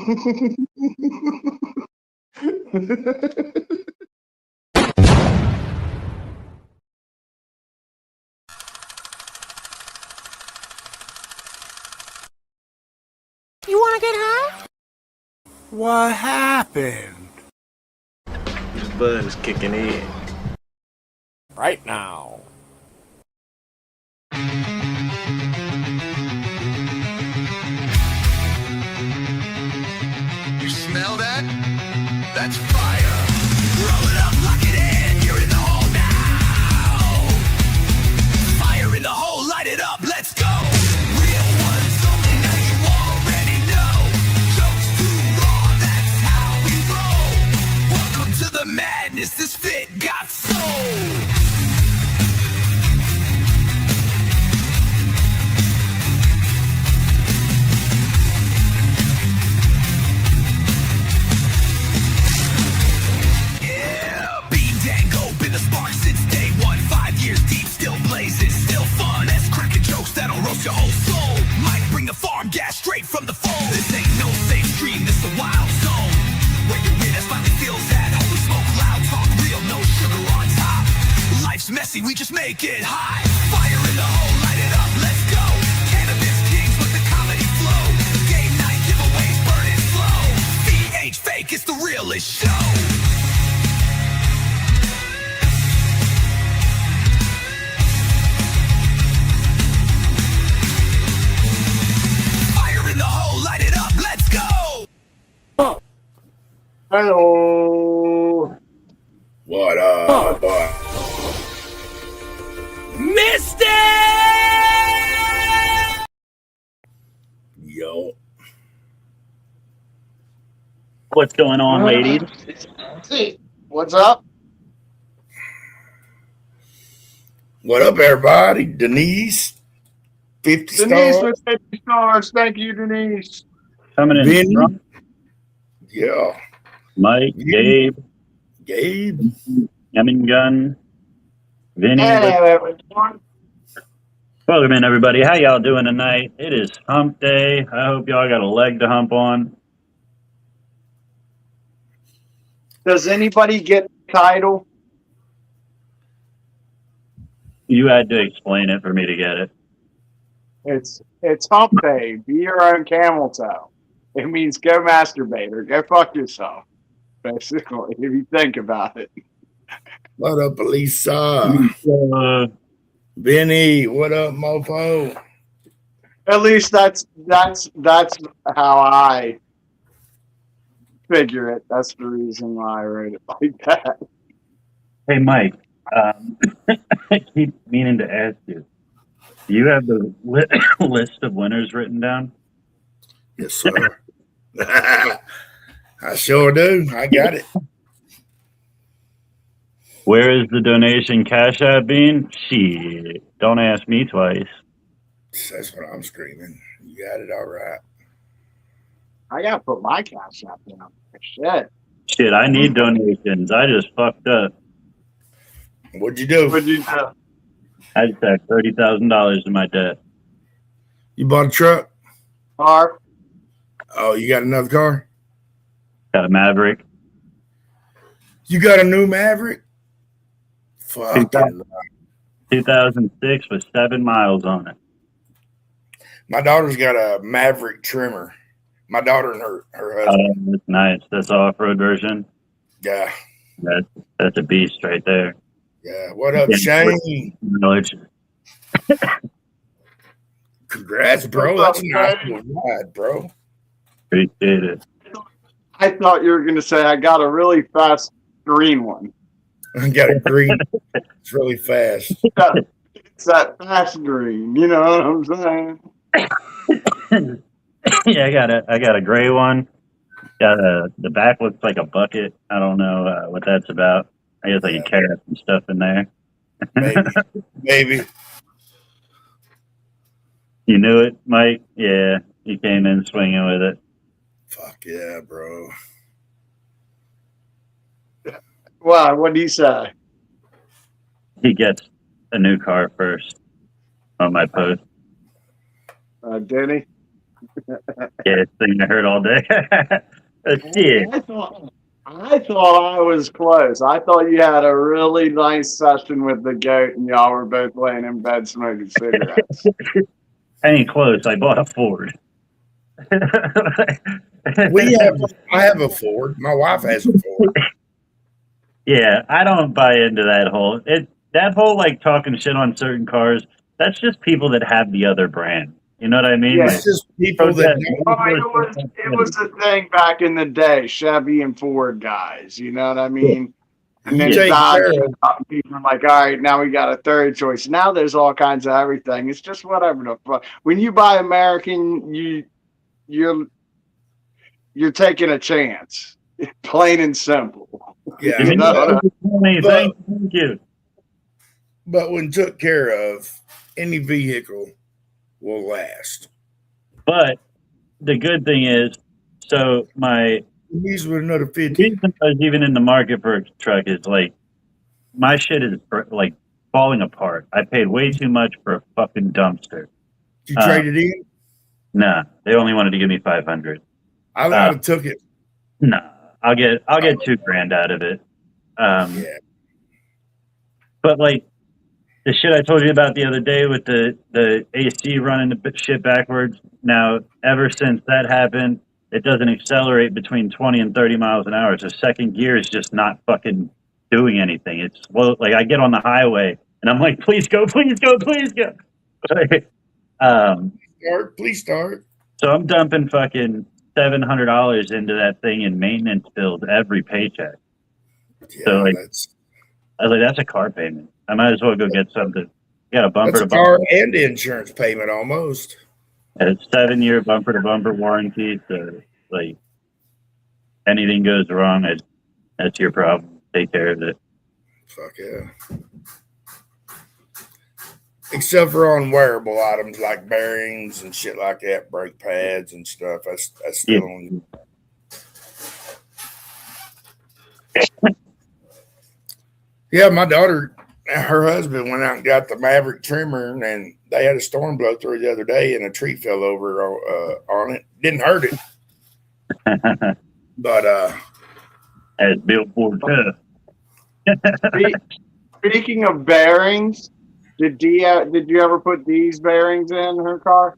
You wanna get high? What happened? This bud is kicking in. Right now. You smell that? That's fire. Roll it up, lock it in. You're in the hole now. Fire in the hole, light it up, let's go. Real ones only, now you already know. Jokes too raw, that's how we roll. Welcome to the madness, this fit got soul. Your whole soul might bring the farm gas straight from the phone. This ain't no safe stream, this a wild zone. Where your witness finally feels that holy smoke, loud talk, real, no sugar on top. Life's messy, we just make it high. Fire in the hole, light it up, let's go. Cannabis kings with the comedy flow. Game night giveaways, burn it slow. VH fake, it's the realest show. Hello. What up, boy? Missed it! Yo. What's going on, ladies? What's up? What up, everybody? Denise, 50 Denise stars. with 50 stars. Thank you, Denise. Coming in Vinny. strong. Yeah. Mike, Vinny. Gabe, Gabe. Yamin Gun, Vinny. Hey, everyone. Welcome in, everybody. How y'all doing tonight? It is hump day. I hope y'all got a leg to hump on. Does anybody get the title? You had to explain it for me to get it. It's hump day. Be your own camel toe. It means go masturbate or go fuck yourself. Basically, if you think about it. What up, Elisa? Uh, Vinny, what up, mofo? At least that's how I figure it. That's the reason why I wrote it like that. hey, Mike. I keep meaning to ask you. Do you have the list of winners written down? Yes, sir. I sure do. I got it. Where is the donation cash app being? Shit. Don't ask me twice. That's what I'm screaming. You got it all right. I gotta put my cash app down. Shit. Shit, I need donations. I just fucked up. What'd you do? What'd you do? I just had $30,000 in my debt. You bought a truck? Car? Oh, you got another car? Got a Maverick. You got a new Maverick? Fucking 2006 with 7 miles on it. My daughter's got a Maverick trimmer. My daughter and her husband. That's nice. That's the off-road version. Yeah. That's a beast right there. Yeah. What up, Shane? Congrats, bro. That's a nice ride, bro. Appreciate it. I thought you were gonna say I got a really fast green one. I got a green. It's really fast. It's that fast green, you know what I'm saying? Yeah, I got a gray one. The back looks like a bucket. I don't know what that's about. I guess I can carry some stuff in there. Maybe. You knew it, Mike? Yeah, you came in swinging with it. Fuck yeah, bro. Why? What did he say? He gets a new car first on my post. Did he? Yeah, it's the thing I heard all day. Shit. I thought I was close. I thought you had a really nice session with the goat, and y'all were both laying in bed smoking cigarettes. I ain't close. I bought a Ford. I have a Ford. My wife has a Ford. Yeah, I don't buy into that whole like talking shit on certain cars. That's just people that have the other brand. You know what I mean? Yeah. Like, It's just people that Well, it was a thing back in the day, Chevy and Ford guys. You know what I mean? And then you take Dodge care came of. out, and people are like, all right, now we got a third choice. Now there's all kinds of everything. It's just whatever the fuck. When you buy American, you're taking a chance. Plain and simple. Yeah, You know? Thank you. but when took care of, any vehicle will last. But the good thing is, so my These with another 50. reason I was even in the market for a truck is like my shit is like falling apart. I paid way too much for a fucking dumpster. Did you trade it in? Nah, they only wanted to give me 500. I'd have took it. Nah, I'll get $2,000 out of it. Yeah. But like the shit I told you about the other day with the AC running the shit backwards. Now, ever since that happened, it doesn't accelerate between 20 and 30 miles an hour. So second gear is just not fucking doing anything. It's slow. Like I get on the highway and I'm like, please go, please go, please go. Please start. So I'm dumping fucking $700 into that thing in maintenance bills every paycheck. Yeah, So like, I was like, that's a car payment. I might as well go get something. Got a bumper that's to a car bumper. and insurance payment almost. And it's 7-year bumper to bumper warranty. So like, anything goes wrong, that's your problem. Take care of it. Fuck yeah. Except for on wearable items like bearings and shit like that, brake pads and stuff. That's still on. Yeah, my daughter, her husband went out and got the Maverick trimmer, and they had a storm blow through the other day, and a tree fell over on it. Didn't hurt it, but As Billboard Speaking of bearings, did you ever put these bearings in her car?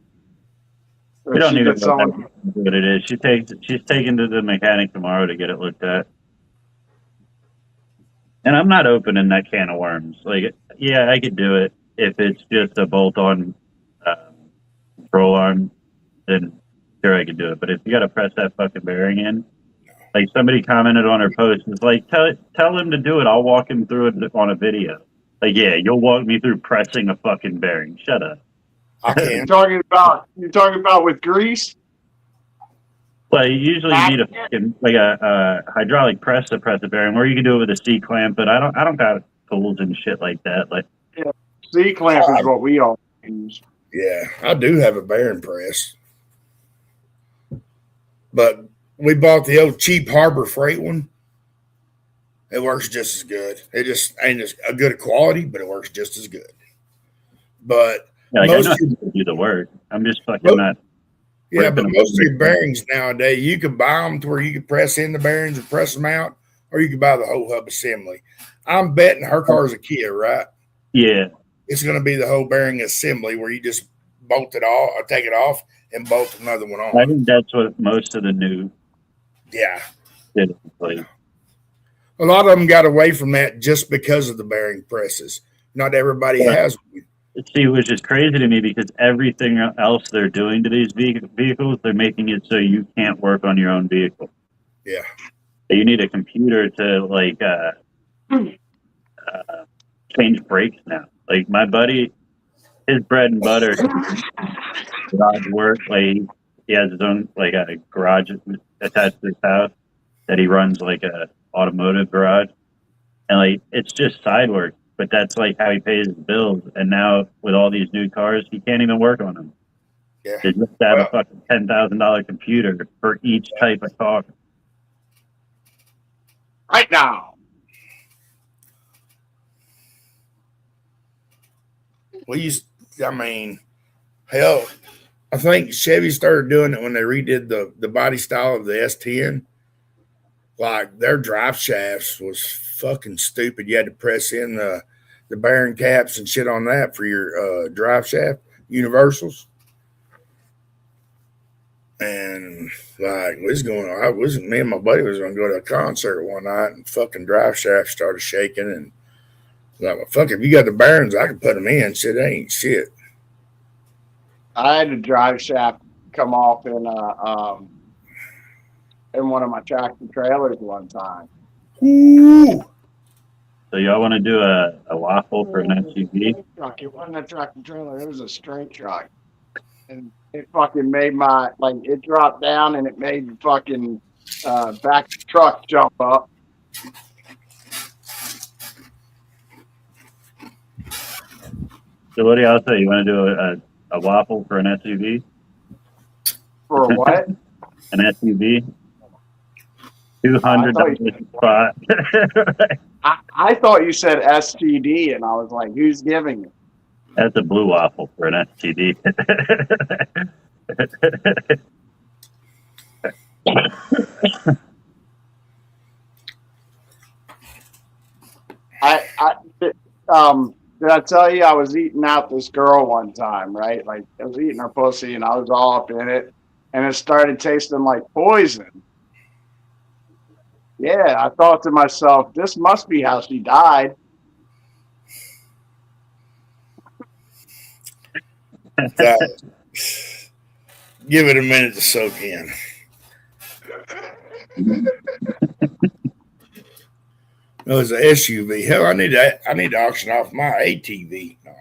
Or we don't she need to did know someone- what it is. She's taken to the mechanic tomorrow to get it looked at. And I'm not opening that can of worms. Like, yeah, I could do it if it's just a bolt-on control arm. Then sure, I could do it. But if you got to press that fucking bearing in, like somebody commented on her post, it's like tell him to do it. I'll walk him through it on a video. Like, yeah, you'll walk me through pressing a fucking bearing. Shut up. I can't. You're talking about with grease? Like usually you need a fucking like a hydraulic press to press a bearing, or you can do it with a C clamp. But I don't got tools and shit like that. Like C clamp is what we all use. Yeah, I do have a bearing press, but we bought the old cheap Harbor Freight one. It works just as good. It just ain't as a good quality, but it works just as good. But yeah, like I know most how to do the work. I'm just fucking not. yeah, but most of your bearings nowadays, you can buy them to where you can press in the bearings and press them out, or you can buy the whole hub assembly. I'm betting her car is a Kia, right? Yeah. It's going to be the whole bearing assembly where you just bolt it off or take it off and bolt another one on. I think that's what most of the new Yeah. did. Like, A lot of them got away from that just because of the bearing presses. Not everybody has one. see, which is crazy to me because everything else they're doing to these vehicles, they're making it so you can't work on your own vehicle. Yeah. You need a computer to like change brakes now. Like my buddy, his bread and butter garage work. Like he has his own like a garage attached to his house that he runs like a automotive garage, and like it's just side work. But that's like how he pays his bills. And now with all these new cars, he can't even work on them. Yeah. They just have a fucking $10,000 computer for each type of car. Right now. I mean, hell, I think Chevy started doing it when they redid the body style of the S10. Like their drive shafts was fucking stupid. You had to press in the bearing caps and shit on that for your drive shaft universals. And like me and my buddy was gonna go to a concert one night, and fucking drive shaft started shaking, and like, well, fuck, if you got the bearings, I can put them in. Shit, that ain't shit. I had a drive shaft come off in one of my tractor trailers one time. Ooh. So y'all want to do a waffle for an SUV? Truck. It wasn't a tractor trailer. It was a straight truck, and it fucking made my it dropped down and it made the fucking back of the truck jump up. So what do y'all say? You want to do a waffle for an SUV? For what? An SUV? $200 spot. I thought you said STD, and I was like, who's giving it? That's a blue waffle for an STD. Did I tell you I was eating out this girl one time, right? Like I was eating her pussy and I was all up in it, and it started tasting like poison. Yeah, I thought to myself, this must be how she died. Give it a minute to soak in. No, it's an SUV. Hell, I need to auction off my ATV. No,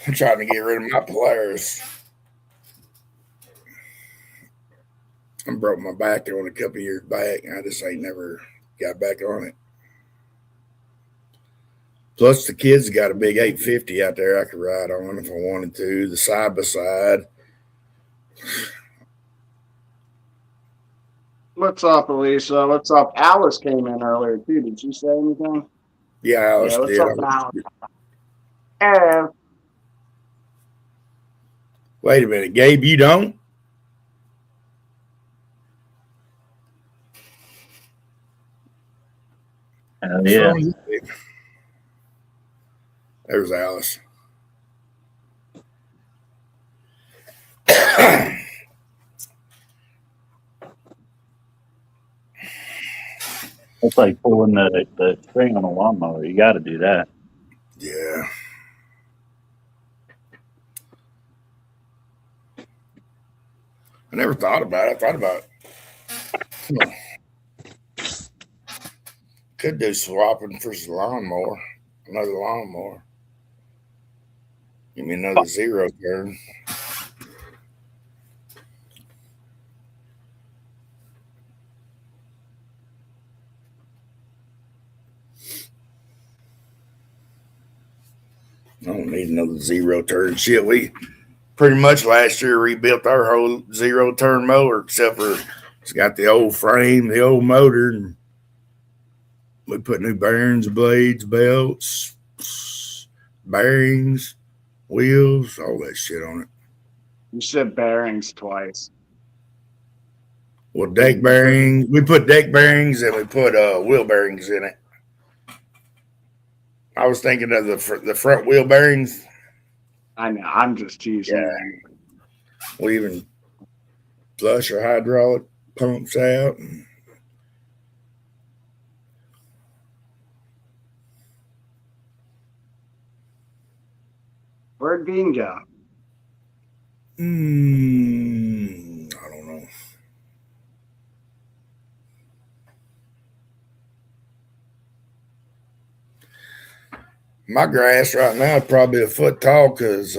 I'm trying to get rid of my Polaris. I broke my back on a couple years back, and I just ain't never got back on it. Plus, the kids got a big 850 out there I could ride on if I wanted to. The side by side. What's up, Elisa? What's up? Alice came in earlier too. Did she say anything? Yeah, Alice what's did. Up, Alice? Hey. Wait a minute, Gabe, you don't? Yeah. There's Alice. It's like pulling the string on a lawnmower. You got to do that. Yeah. I never thought about it. I thought about could do swapping for some lawnmower, another lawnmower. Give me another zero turn. I don't need another zero turn shit. We pretty much last year rebuilt our whole zero turn mower, except for it's got the old frame, the old motor, and we put new bearings, blades, belts, bearings, wheels, all that shit on it. You said bearings twice. Well, deck bearings. We put deck bearings and we put wheel bearings in it. I was thinking of the front wheel bearings. I know. I'm just teasing. Yeah. We even flush our hydraulic pumps out. Where'd Bean go? I don't know. My grass right now is probably a foot tall because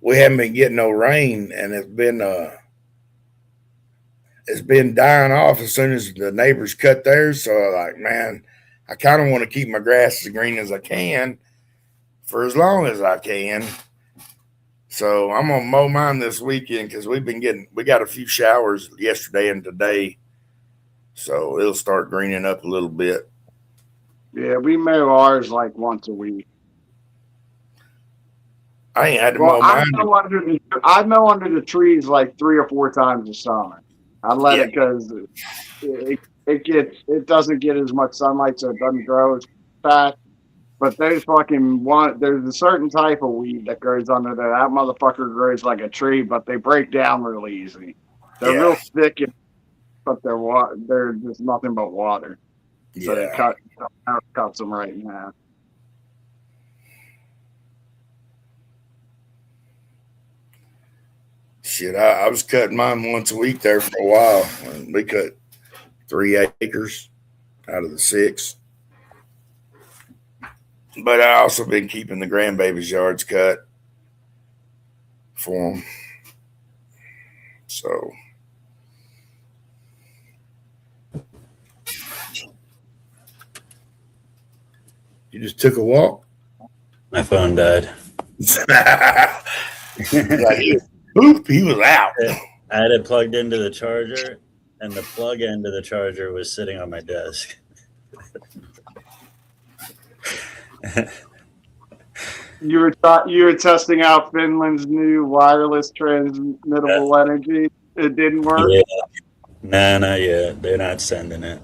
we haven't been getting no rain, and it's been dying off as soon as the neighbors cut theirs. So like, man, I kind of want to keep my grass as green as I can for as long as I can. So I'm gonna mow mine this weekend because we got a few showers yesterday and today, so it'll start greening up a little bit. Yeah, we mow ours like once a week. I ain't had to Well, mow mine. I mow under the trees like 3 or 4 times a summer. I let Yeah. it because it doesn't get as much sunlight, so it doesn't grow as fast. But there's a certain type of weed that grows under there. That motherfucker grows like a tree, but they break down really easy. They're Yeah. real thick, but they're just nothing but water. So Yeah. cuts them right now. Shit, I was cutting mine once a week there for a while. And we cut 3 acres out of the 6. But I also been keeping the grandbabies' yards cut for them. So you just took a walk? My phone died. Oop, he was out. I had it plugged into the charger, and the plug end of the charger was sitting on my desk. You were testing out Finland's new wireless transmittable energy. It didn't work. Yeah. Nah, not yet. They're not sending it.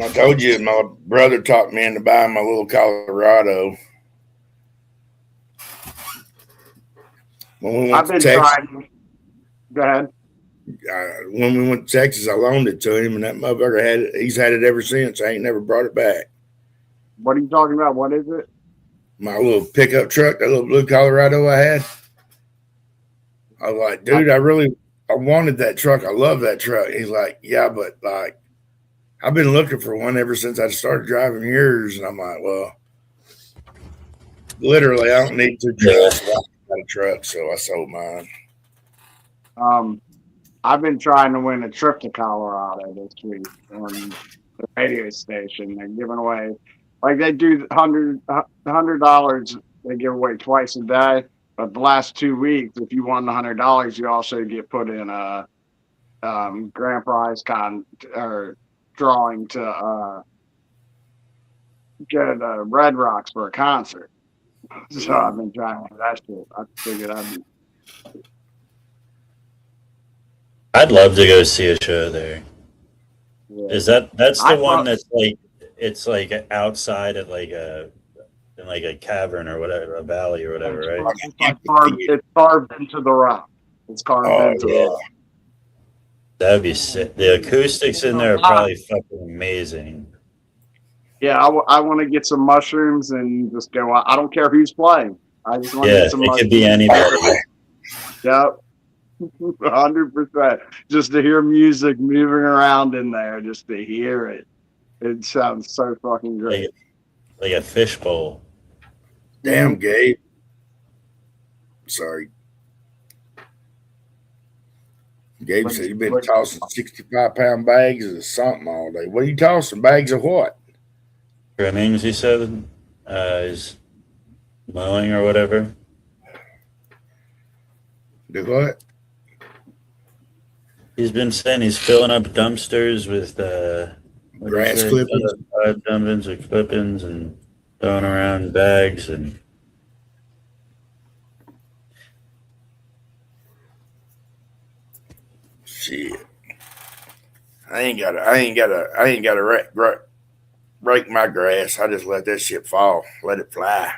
I told you my brother talked me into buying my little Colorado. When we went I've to been Texas, trying. Go ahead. when we went to Texas, I loaned it to him, and that motherfucker had it. He's had it ever since. I ain't never brought it back. What are you talking about? What is it? My little pickup truck, that little blue Colorado I had. I was like, dude, I wanted that truck. I love that truck. He's like, yeah, but like, I've been looking for one ever since I started driving yours. And I'm like, well, literally, I don't need 2 trucks. I got a truck, so I sold mine. I've been trying to win a trip to Colorado this week on the radio station. They're giving away, like they do $100. They give away twice a day. But the last 2 weeks, if you won the $100, you also get put in a grand prize or drawing to get Red Rocks for a concert. So I've been trying to that shit. I figured I'd love to go see a show there. Yeah. That's the one that's like it's like outside at like in like a cavern or whatever, a valley or whatever, right? It's carved into the rock. It's carved into the rock. That would be sick. The acoustics in there are probably fucking amazing. Yeah, I want to get some mushrooms and just go out. I don't care who's playing. I just want to get some it mushrooms. could be anybody. Yep. 100%. Just to hear music moving around in there, just to hear it. It sounds so fucking great. Like a fishbowl. Damn, Gabe. Sorry. Gabe said you've been tossing 65-pound bags of something all day. What are you tossing? Bags of what? Trimmings, he said, is mowing or whatever. Do what? He's been saying he's filling up dumpsters with grass clippings, dumpings or clippings, and throwing around bags and. Shit. I ain't gotta rake my grass. I just let that shit fall. Let it fly.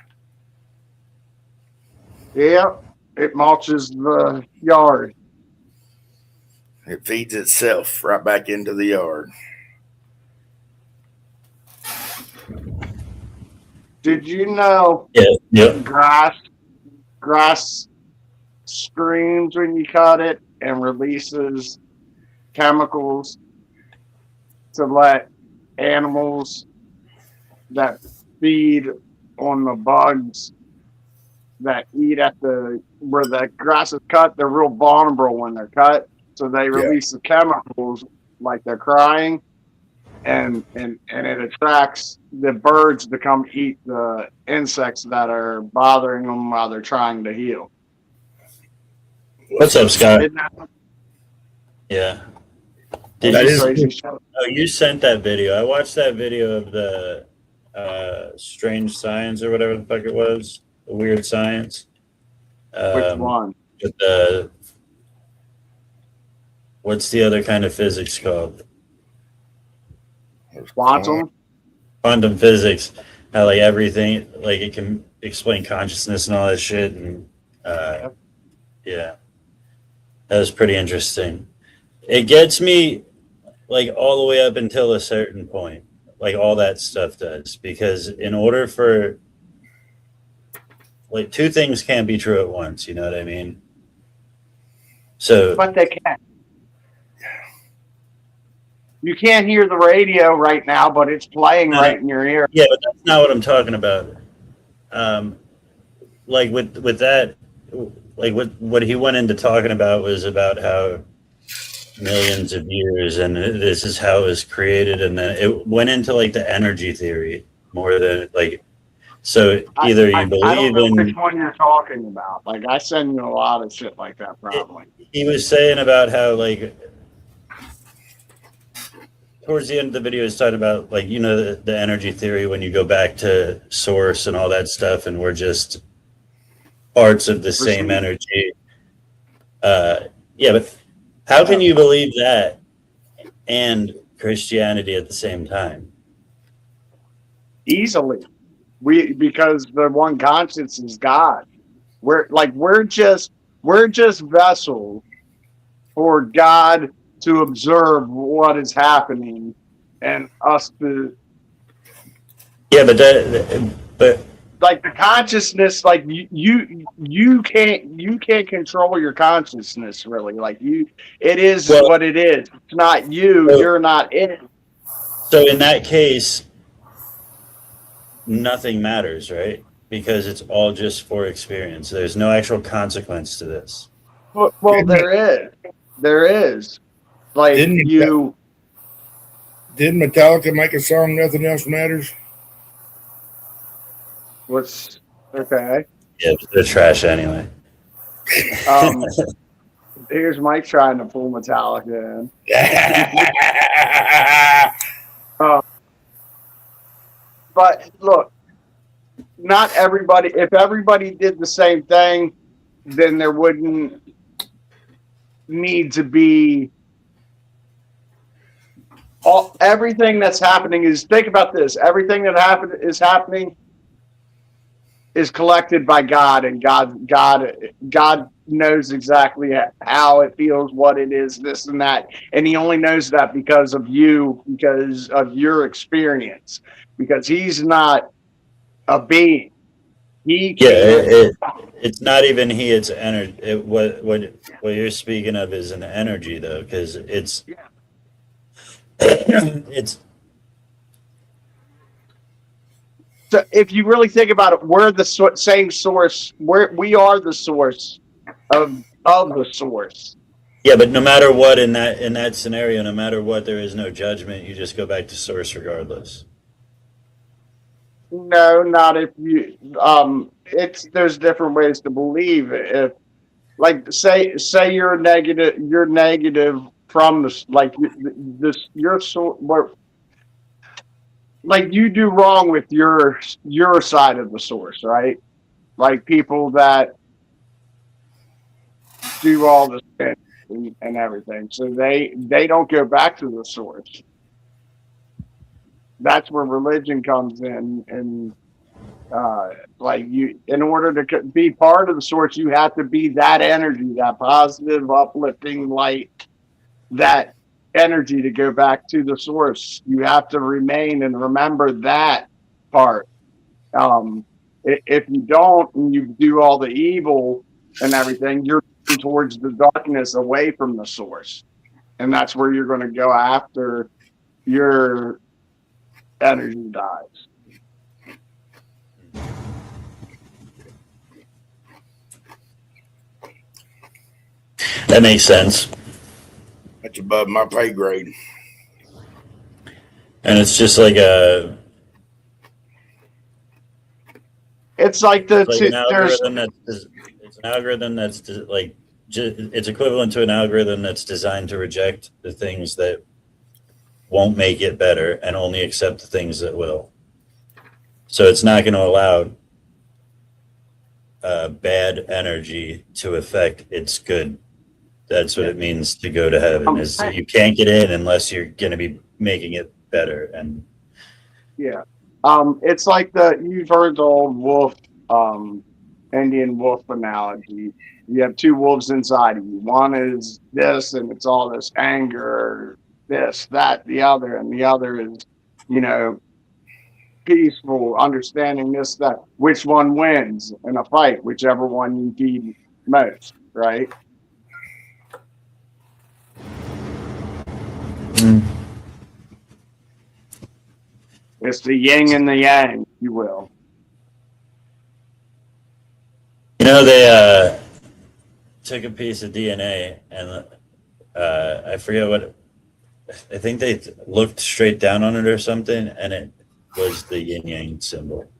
Yeah, it mulches the yard. It feeds itself right back into the yard. Did you know grass screams when you cut it and releases chemicals to let animals that feed on the bugs that eat at where the grass is cut? They're real vulnerable when they're cut, so they release the chemicals like they're crying. and it attracts the birds to come eat the insects that are bothering them while they're trying to heal. What's up, Scott? Isn't that, Yeah. that's Did a you? crazy show? Oh, you sent that video. I watched that video of the strange science or whatever the fuck it was, the weird science. Which one? With the what's the other kind of physics called? Quantum? Quantum physics. How like everything, like it can explain consciousness and all that shit, and yeah, that was pretty interesting. It gets me like all the way up until a certain point, like all that stuff does, because in order for like two things can't be true at once, you know what I mean? So But they can. You can't hear the radio right now, but it's playing right in your ear. yeah, but that's not what I'm talking about. Like with that, like what he went into talking about was about how millions of years and this is how it was created, and then it went into like the energy theory more than like. So either you I don't believe know in. which one you're talking about. Like I send you a lot of shit like that, probably. He was saying about how like towards the end of the video he's talking about like the energy theory when you go back to source and all that stuff, and we're just parts of the same energy. Yeah, but how can you believe that and Christianity at the same time? Easily. Because the one conscience is God. We're just vessels for God to observe what is happening and us to Yeah, but like the consciousness, like you can't control your consciousness really. Like it is what it is. It's not you. You're not it. So in that case, nothing matters, right? Because it's all just for experience. There's no actual consequence to this. Well, there is. Like Didn't Metallica make a song "Nothing Else Matters"? What's okay? Yeah, they're trash anyway. Here's Mike trying to pull Metallica in. But look, not everybody. If everybody did the same thing, then there wouldn't need to be everything that's happening is. Think about this. Everything that happening is collected by God, and God knows exactly how it feels, what it is, this and that, and He only knows that because of you, because of your experience, because He's not a being. He can't. It's not even he. It's energy. What you're speaking of is an energy, though, because it's it's. So if you really think about it, we're the same source. We are the source of the source. Yeah, but no matter what in that scenario, no matter what, there is no judgment. You just go back to source regardless. No, not if you. There's different ways to believe. If, like, say you're negative from this, like this, your source. Like you do wrong with your side of the source, right? Like people that do all this and everything, so they don't go back to the source. That's where religion comes in, and like you, in order to be part of the source, you have to be that energy, that positive, uplifting light, that energy to go back to the source. You have to remain and remember that part. If you don't, and you do all the evil and everything, you're towards the darkness away from the source, and that's where you're going to go after your energy dies. That makes sense. That's above my pay grade. And it's just like a It's like the it's like an there's algorithm it's an algorithm that's like it's equivalent to an algorithm that's designed to reject the things that won't make it better and only accept the things that will. So it's not going to allow bad energy to affect its good. That's what it means to go to heaven. Is that you can't get in unless you're going to be making it better. And yeah. It's like you've heard the old wolf, Indian wolf analogy. You have two wolves inside of you. One is this, and it's all this anger, this, that, the other, and the other is, you know, peaceful, understanding this, that. Which one wins in a fight? Whichever one you feed most, right? It's the yin and the yang, if you will. you know, they took a piece of DNA and I forget what. I think they looked straight down on it or something, and it was the yin yang symbol.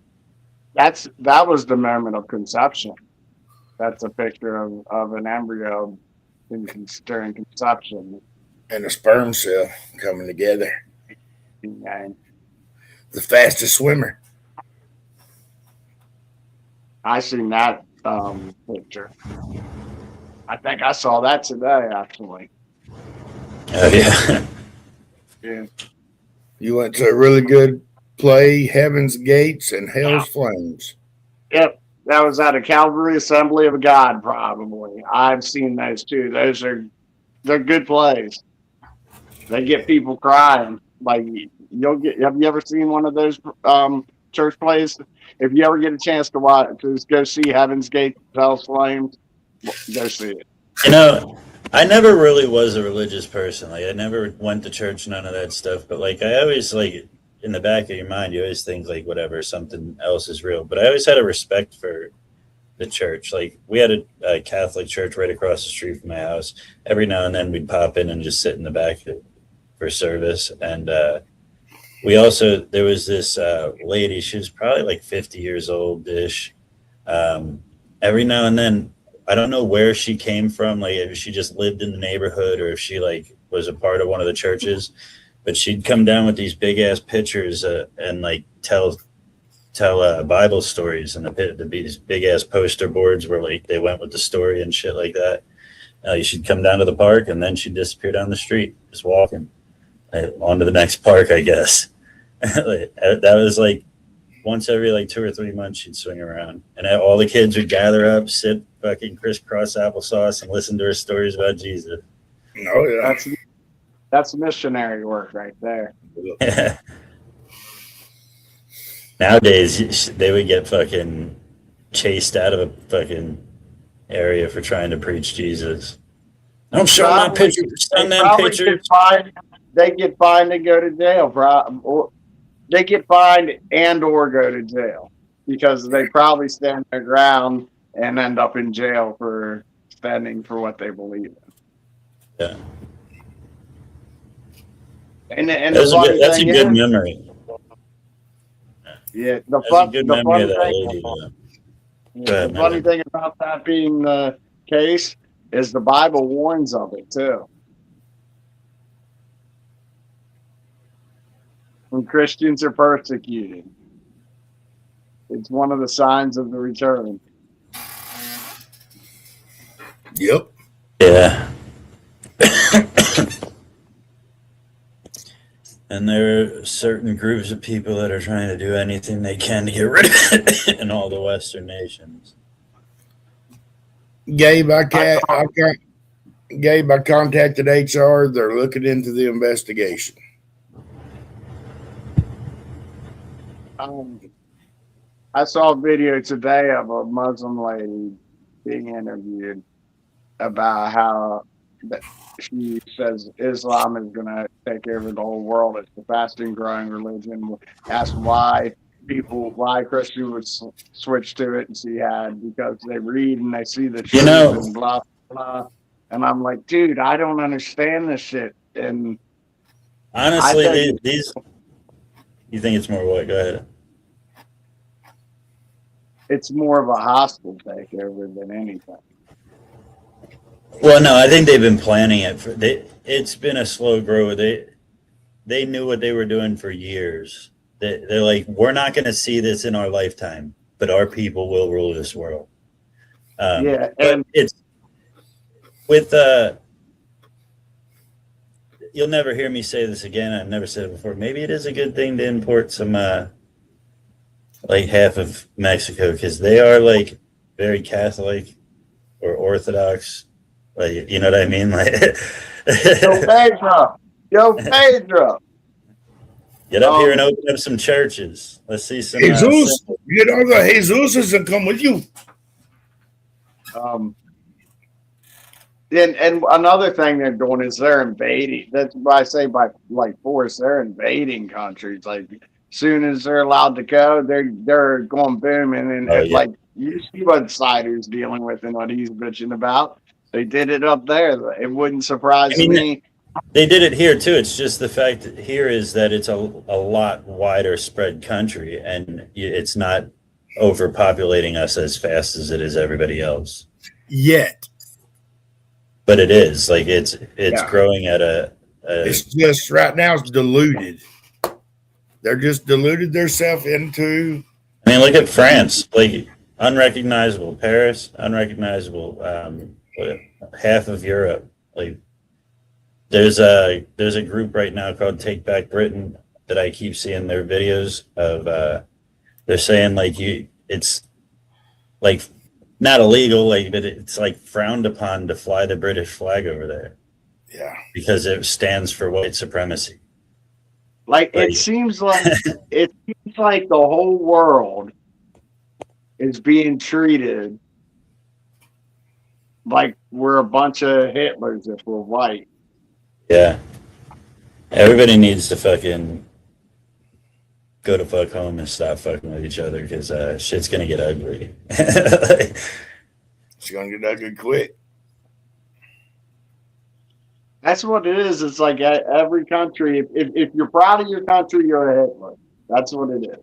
That was the moment of conception. That's a picture of an embryo during conception. And a sperm cell coming together. And The fastest swimmer. I seen that picture. I think I saw that today, actually. Oh yeah. Yeah. You went to a really good play, Heaven's Gates and Hell's Flames. Yep. That was at a Calvary Assembly of God, probably. I've seen those too. They're good plays. They get people crying. Like have you ever seen one of those church plays? If you ever get a chance to go see Heaven's Gate, Hell's Flames, go see it. You know, I never really was a religious person. Like, I never went to church, none of that stuff. But like, I always like in the back of your mind, you always think like whatever, something else is real. But I always had a respect for the church. Like, we had a Catholic church right across the street from my house. Every now and then we'd pop in and just sit in the back for service. And there was this lady. She was probably like 50 years old ish. Every now and then, I don't know where she came from, like if she just lived in the neighborhood or if she like was a part of one of the churches, but she'd come down with these big ass pictures and like tell Bible stories, and these big ass poster boards where like they went with the story and shit like that. She'd come down to the park and then she'd disappear down the street, just walking on to the next park, I guess. That was like once every like 2 or 3 months she'd swing around, and all the kids would gather up, sit fucking crisscross applesauce, and listen to her stories about Jesus. Oh yeah, that's missionary work right there. Nowadays they would get fucking chased out of a fucking area for trying to preach Jesus. Don't show my picture. Send them pictures. They get fined and go to jail, bro. They get fined and or go to jail because they probably stand their ground and end up in jail for standing for what they believe in. Yeah. And that's a good memory. Yeah, the funny thing about that being the case is the Bible warns of it too. When Christians are persecuted, it's one of the signs of the return. Yep. Yeah. And there are certain groups of people that are trying to do anything they can to get rid of it in all the Western nations. Gabe, I contacted HR. They're looking into the investigation. I saw a video today of a Muslim lady being interviewed about how she says Islam is going to take over the whole world. It's the fastest growing religion. Asked why Christians would switch to it, and she had because they read and they see the truth and blah blah. And I'm like, dude, I don't understand this shit. And honestly, You think it's more what? Go ahead. It's more of a hostile takeover than anything. Well, no, I think they've been planning it for it's been a slow grow. They knew what they were doing for years. They're like, we're not going to see this in our lifetime, but our people will rule this world. Yeah, But and it's with you'll never hear me say this again. I've never said it before. Maybe it is a good thing to import some like half of Mexico because they are like very Catholic or Orthodox. Like, you know what I mean? Like, Yo, Pedro. Yo, Pedro. get up here and open up some churches. Let's see some. Jesus, you know the Jesuses will come with you. And another thing they're doing is they're invading. That's why I say by like force, they're invading countries. Like soon as they're allowed to go, they're going boom. And Oh, yeah. like you see what Sider's dealing with and what he's bitching about. They did it up there. It wouldn't surprise me. They did it here too. It's just the fact that here is that it's a lot wider spread country, and it's not overpopulating us as fast as it is everybody else. Yet. But it is like it's growing at a. It's just right now it's diluted. They're just diluted themselves into. I mean, look at France, like unrecognizable. Paris, unrecognizable. Half of Europe, like there's a group right now called Take Back Britain that I keep seeing their videos of. They're saying like it's like not illegal, like but it's like frowned upon to fly the British flag over there. Yeah, because it stands for white supremacy. Like it seems like the whole world is being treated like we're a bunch of Hitlers if we're white. Yeah. Everybody needs to fucking go to fuck home and stop fucking with each other because shit's gonna get ugly. It's gonna get ugly quick. That's what it is. It's like every country. If you're proud of your country, you're a Hitler. That's what it is.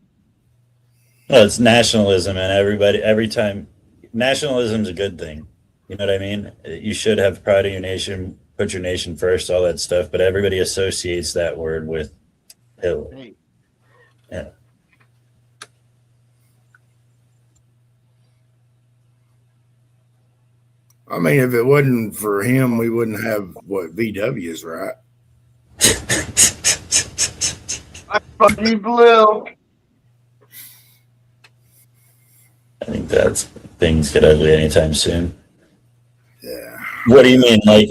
Well, it's nationalism, and every time, nationalism's a good thing. You know what I mean? You should have pride of your nation, put your nation first, all that stuff. But everybody associates that word with Hitler. Hey. Yeah. I mean, if it wasn't for him, we wouldn't have what VWs, right? I fucking blew. I think that's things get ugly anytime soon. Yeah. What do you mean? Like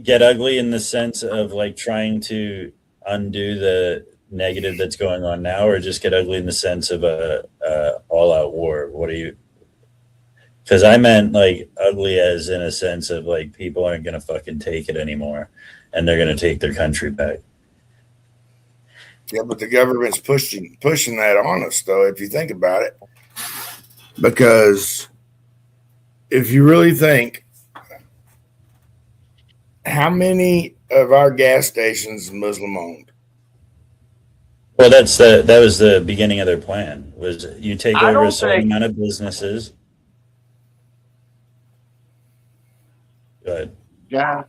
get ugly in the sense of like trying to undo the negative that's going on now, or just get ugly in the sense of a all-out war? What do you? Because I meant like ugly as in a sense of like people aren't gonna fucking take it anymore, and they're gonna take their country back. Yeah, but the government's pushing that on us, though. If you think about it, because if you really think, how many of our gas stations Muslim owned? Well, that was the beginning of their plan. Was you take over a certain amount of businesses. Go ahead. Yeah.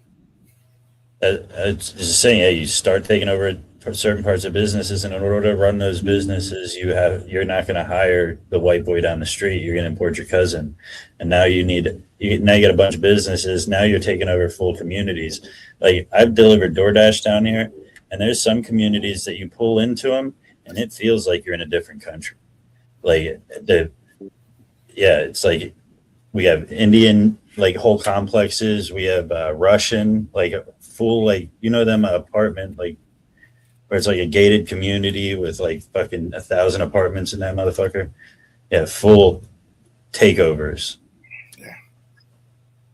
It's just saying, yeah, you start taking over certain parts of businesses, and in order to run those businesses, you're not going to hire the white boy down the street. You're going to import your cousin, and now you got a bunch of businesses. Now you're taking over full communities. Like I've delivered DoorDash down here, and there's some communities that you pull into them, and it feels like you're in a different country. Like it's like we have Indian like whole complexes. We have Russian like full like them apartment like where it's like a gated community with like fucking 1,000 apartments in that motherfucker. Yeah, full takeovers. Yeah.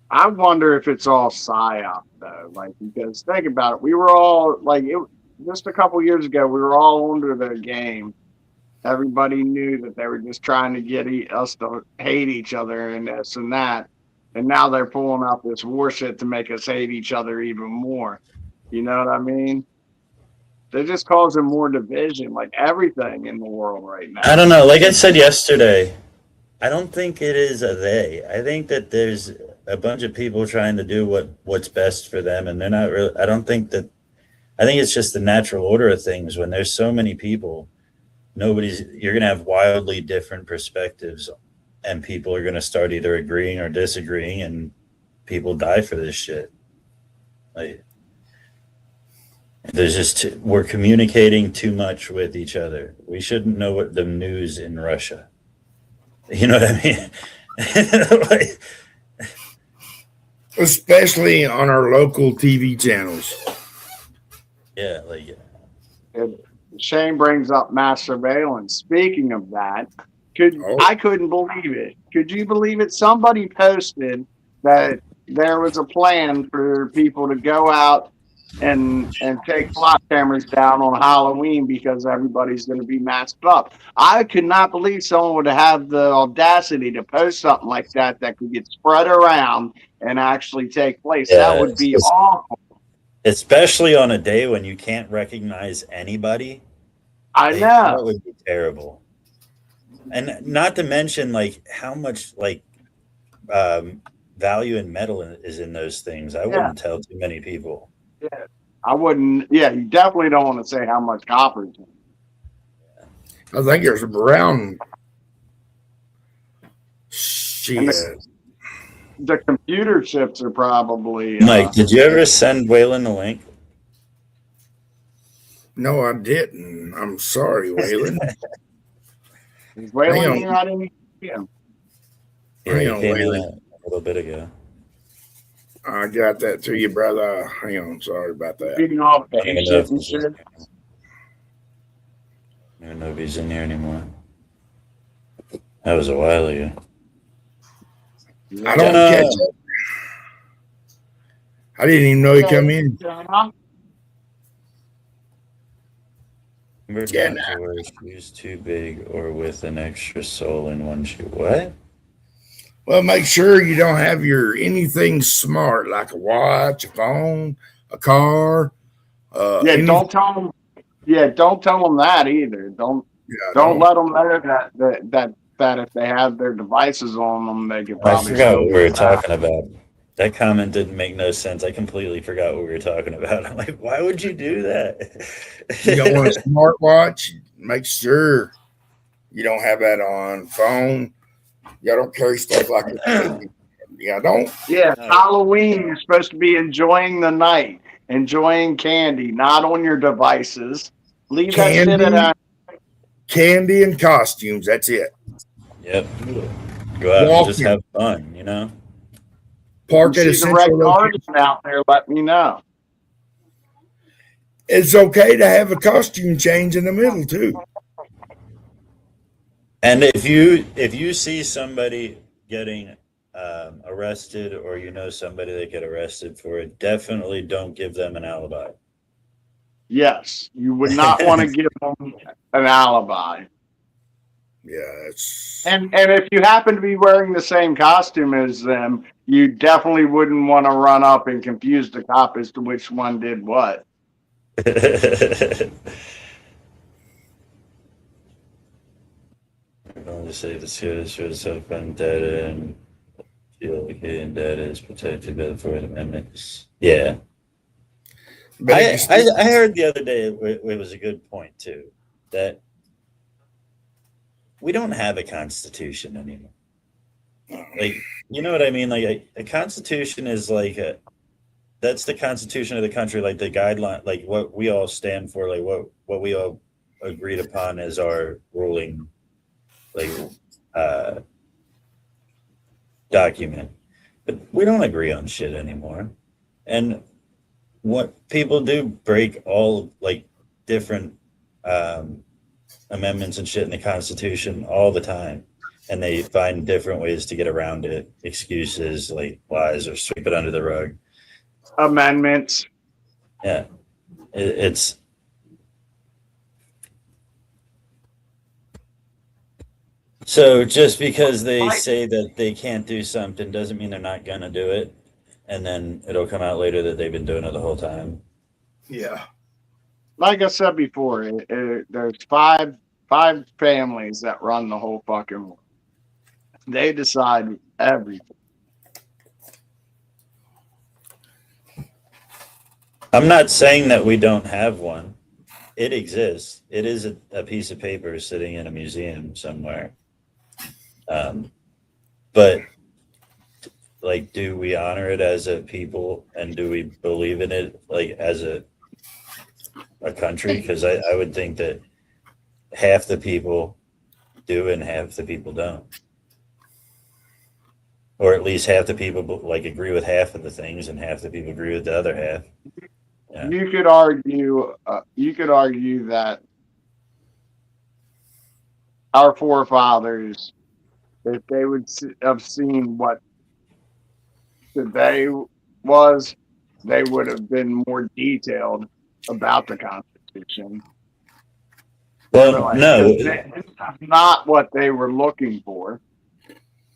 I wonder if it's all psyop though. Like because think about it, we were all like just a couple years ago. We were all under the game. Everybody knew that they were just trying to get us to hate each other and this and that. And now they're pulling out this war shit to make us hate each other even more. You know what I mean? They're just causing more division, like everything in the world right now. I don't know. Like I said yesterday, I don't think it is a they. I think that there's a bunch of people trying to do what's best for them, and they're not really. I don't think that. I think it's just the natural order of things. When there's so many people, you're gonna have wildly different perspectives, and people are gonna start either agreeing or disagreeing, and people die for this shit. Like, we're communicating too much with each other. We shouldn't know what the news in Russia. You know what I mean? Like, especially on our local TV channels. yeah, like Shane brings up mass surveillance. Speaking of that, I couldn't believe it. Could you believe it? Somebody posted that there was a plan for people to go out and take clock cameras down on Halloween because everybody's going to be masked up. I could not believe someone would have the audacity to post something like that could get spread around and actually take place. Yeah, that would be awful. Especially on a day when you can't recognize anybody. I know. That would be terrible. And not to mention, like, how much, like, value and metal is in those things. I wouldn't tell too many people. Yeah, I wouldn't. Yeah, you definitely don't want to say how much copper is in it. I think there's around shit. The computer chips are probably. Mike, did you ever send Waylon the link? No, I didn't. I'm sorry, Waylon. Is Waylon here? I didn't see him. Yeah, he came in a little bit ago. I got that to you, brother. Hang on, sorry about that. Beating off I don't even know if he's in here anymore. That was a while ago. I don't catch it. I didn't even know he come in. Remember not to wear shoes too big or with an extra sole in one shoe. What? Well, make sure you don't have your anything smart like a watch, a phone, a car. Don't tell them. Yeah, don't tell them that either. Don't let them know that if they have their devices on them, they could probably. I forgot what we were talking about. That comment didn't make no sense. I completely forgot what we were talking about. I'm like, why would you do that? You don't want a smartwatch? Make sure you don't have that on phone. Y'all don't carry stuff like that. Yeah, don't. Yeah, Halloween, you're supposed to be enjoying the night, enjoying candy, not on your devices. Leave that shit at candy and costumes. That's it. Yep. Go out and just have fun, you know? Park at a the red garden out there, let me know. It's okay to have a costume change in the middle, too. And if you see somebody getting arrested, or you know somebody that get arrested for it, definitely don't give them an alibi. Yes, you would not want to give them an alibi. Yeah, it's and if you happen to be wearing the same costume as them, you definitely wouldn't want to run up and confuse the cop as to which one did what. I'm going to say the serious should have been data and geolocating data is protected by the Fourth Amendment. Yeah. I heard the other day it was a good point too, that we don't have a constitution anymore. Like, you know what I mean? Like a constitution is like that's the constitution of the country, like the guideline, like what we all stand for, like what we all agreed upon as our ruling, like document. But we don't agree on shit anymore. And what people do break all like different amendments and shit in the Constitution all the time, and they find different ways to get around it, excuses like lies or sweep it under the rug. Amendments. Yeah, it's so just because they say that they can't do something doesn't mean they're not gonna do it. And then it'll come out later that they've been doing it the whole time. Yeah. like I said before, there's five families that run the whole fucking world. They decide everything. I'm not saying that we don't have one. It exists. It is a piece of paper sitting in a museum somewhere. But like, do we honor it as a people, and do we believe in it like as a country? Because I would think that half the people do and half the people don't, or at least half the people like agree with half of the things and half the people agree with the other half. Yeah. You could argue. You could argue that our forefathers, if they would have seen what today was, they would have been more detailed about the Constitution. Well, no, It's not what they were looking for.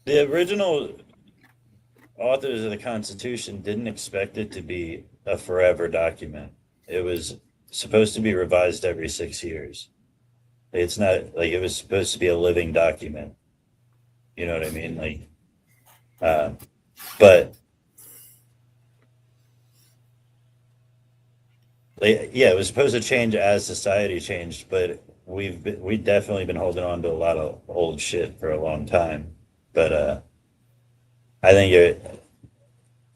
the original authors of the Constitution didn't expect it to be a forever document. It was supposed to be revised every 6 years. It's not like it was supposed to be a living document. You know what I mean? Like, but like, yeah, it was supposed to change as society changed, but we've definitely been holding on to a lot of old shit for a long time. But I think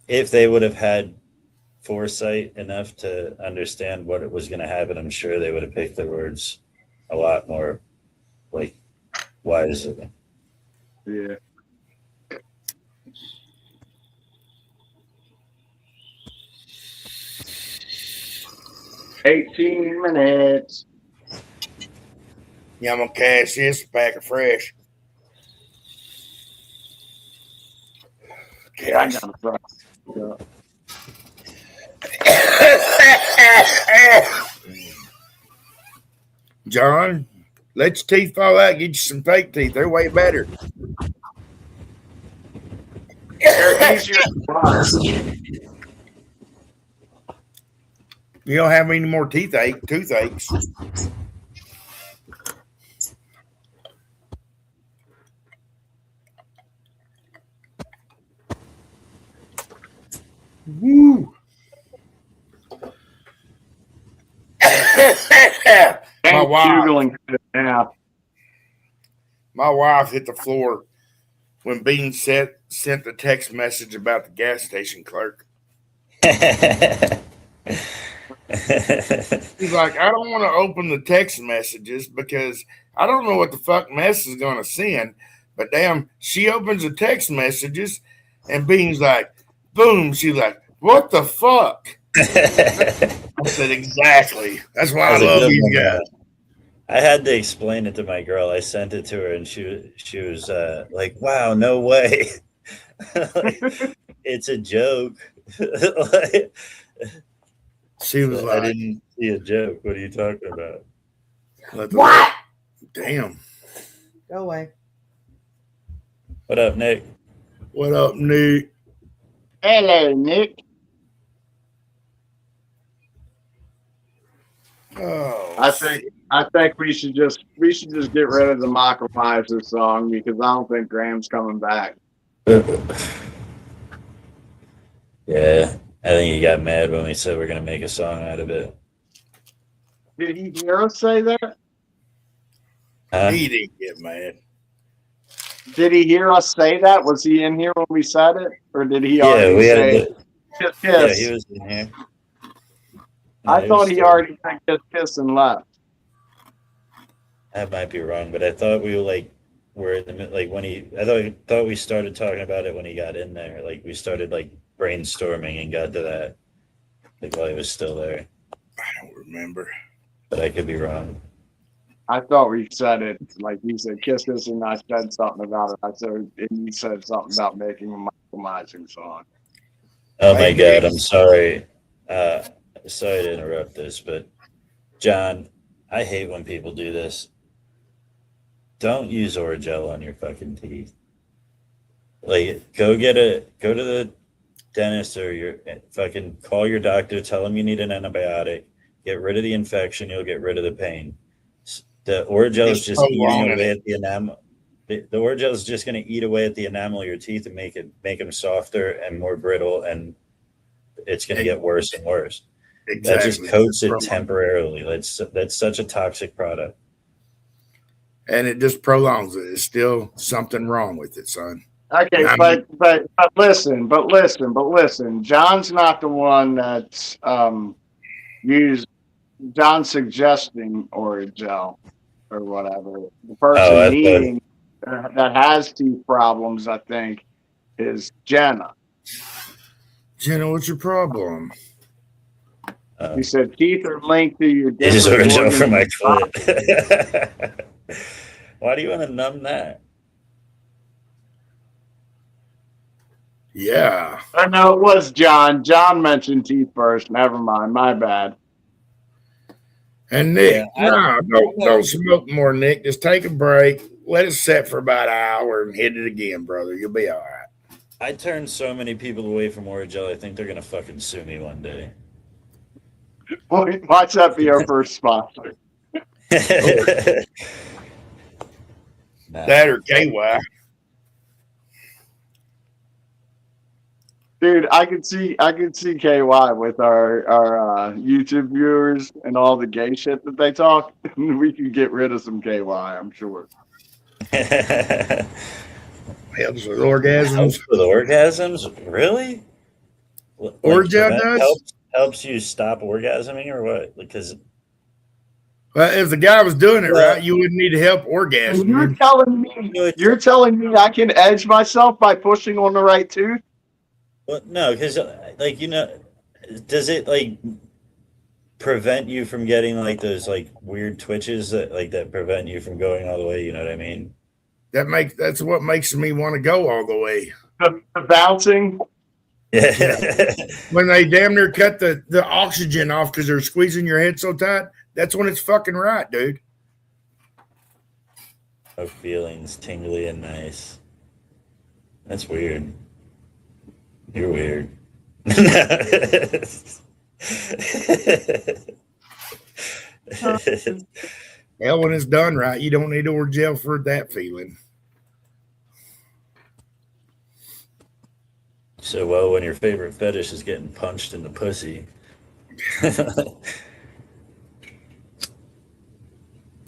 if they would have had foresight enough to understand what it was going to happen, I'm sure they would have picked their words a lot more like wisely. Yeah. $18. Yeah, I'm gonna cash this pack of fresh. Yeah, I got a yeah. John, let your teeth fall out. Get you some fake teeth. They're way better. They're easier to brush. You don't have any more toothaches. Woo. And wife. Googling it now. My wife hit the floor when Bean sent the text message about the gas station clerk. He's like, I don't want to open the text messages because I don't know what the fuck mess is going to send. But damn, she opens the text messages and Bean's like, boom. She's like, what the fuck? I said, exactly. That's why I love these guys. I had to explain it to my girl. I sent it to her, and she was like, "Wow, no way! Like, it's a joke." Like, she was like, "I didn't see a joke. What are you talking about?" What? Damn. Go away. What up, Nick? What up, Nick? Hello, Nick. Oh, I think we should just get rid of the Michael Myers song because I don't think Graham's coming back. Yeah, I think he got mad when we said we're gonna make a song out of it. Did he hear us say that? He didn't get mad. Did he hear us say that? Was he in here when we said it, or did he already say kiss, kiss? Yeah, he was in here. No, I thought he already said kiss, kiss and left. I might be wrong, but I thought we were in the like when he. I thought we started talking about it when he got in there. Like we started like brainstorming and got to that like while he was still there. I don't remember, but I could be wrong. I thought we said it like he said kiss, kiss, and I said something about it. I said and he said something about making a Michael Myers song. Oh my God, I'm sorry. Sorry to interrupt this, but John, I hate when people do this. Don't use Orajel on your fucking teeth. Like, go to the dentist or your fucking call your doctor, tell him you need an antibiotic, get rid of the infection, you'll get rid of the pain. The Orajel is Just just eating prolonging away it. at the enamel. The Orajel is just going to eat away at the enamel of your teeth and make them softer and more brittle, and it's going to get worse and worse. That just Exactly. coats it temporarily. That's such a toxic product. And it just prolongs it. It's still something wrong with it, son. Okay, And but listen. John's not the one that's used. John's suggesting Orajel or whatever. The person I thought, needing that has teeth problems, I think, is Jenna. Jenna, what's your problem? He said teeth are linked to your is different Orajel organs for my of the body. clit. Why do you want to numb that? Yeah. Oh, no, it was John. John mentioned teeth first. Never mind. My bad. And Nick, Yeah, don't smoke more, Nick. Just take a break. Let it set for about an hour and hit it again, brother. You'll be all right. I turned so many people away from Orajel. I think they're going to fucking sue me one day. Watch that be our first sponsor. Nah. That or KY. Dude, I could see KY with our YouTube viewers and all the gay shit that they talk. We could get rid of some KY, I'm sure. Helps with orgasms. Helps with orgasms? Really? Orajel does? Helps you stop orgasming or what? Because Well, if the guy was doing it right, you wouldn't need to help orgasm. You're telling me I can edge myself by pushing on the right tooth? well, no, because does it like prevent you from getting like those like weird twitches that prevent you from going all the way? You know what I mean? That's what makes me want to go all the way. The bouncing? Yeah. When they damn near cut the oxygen off because they're squeezing your head so tight, that's when it's fucking right, dude. No feelings, tingly and nice. That's weird. You're weird. Hell, when it's done right, you don't need Orajel for that feeling. So, well, when your favorite fetish is getting punched in the pussy.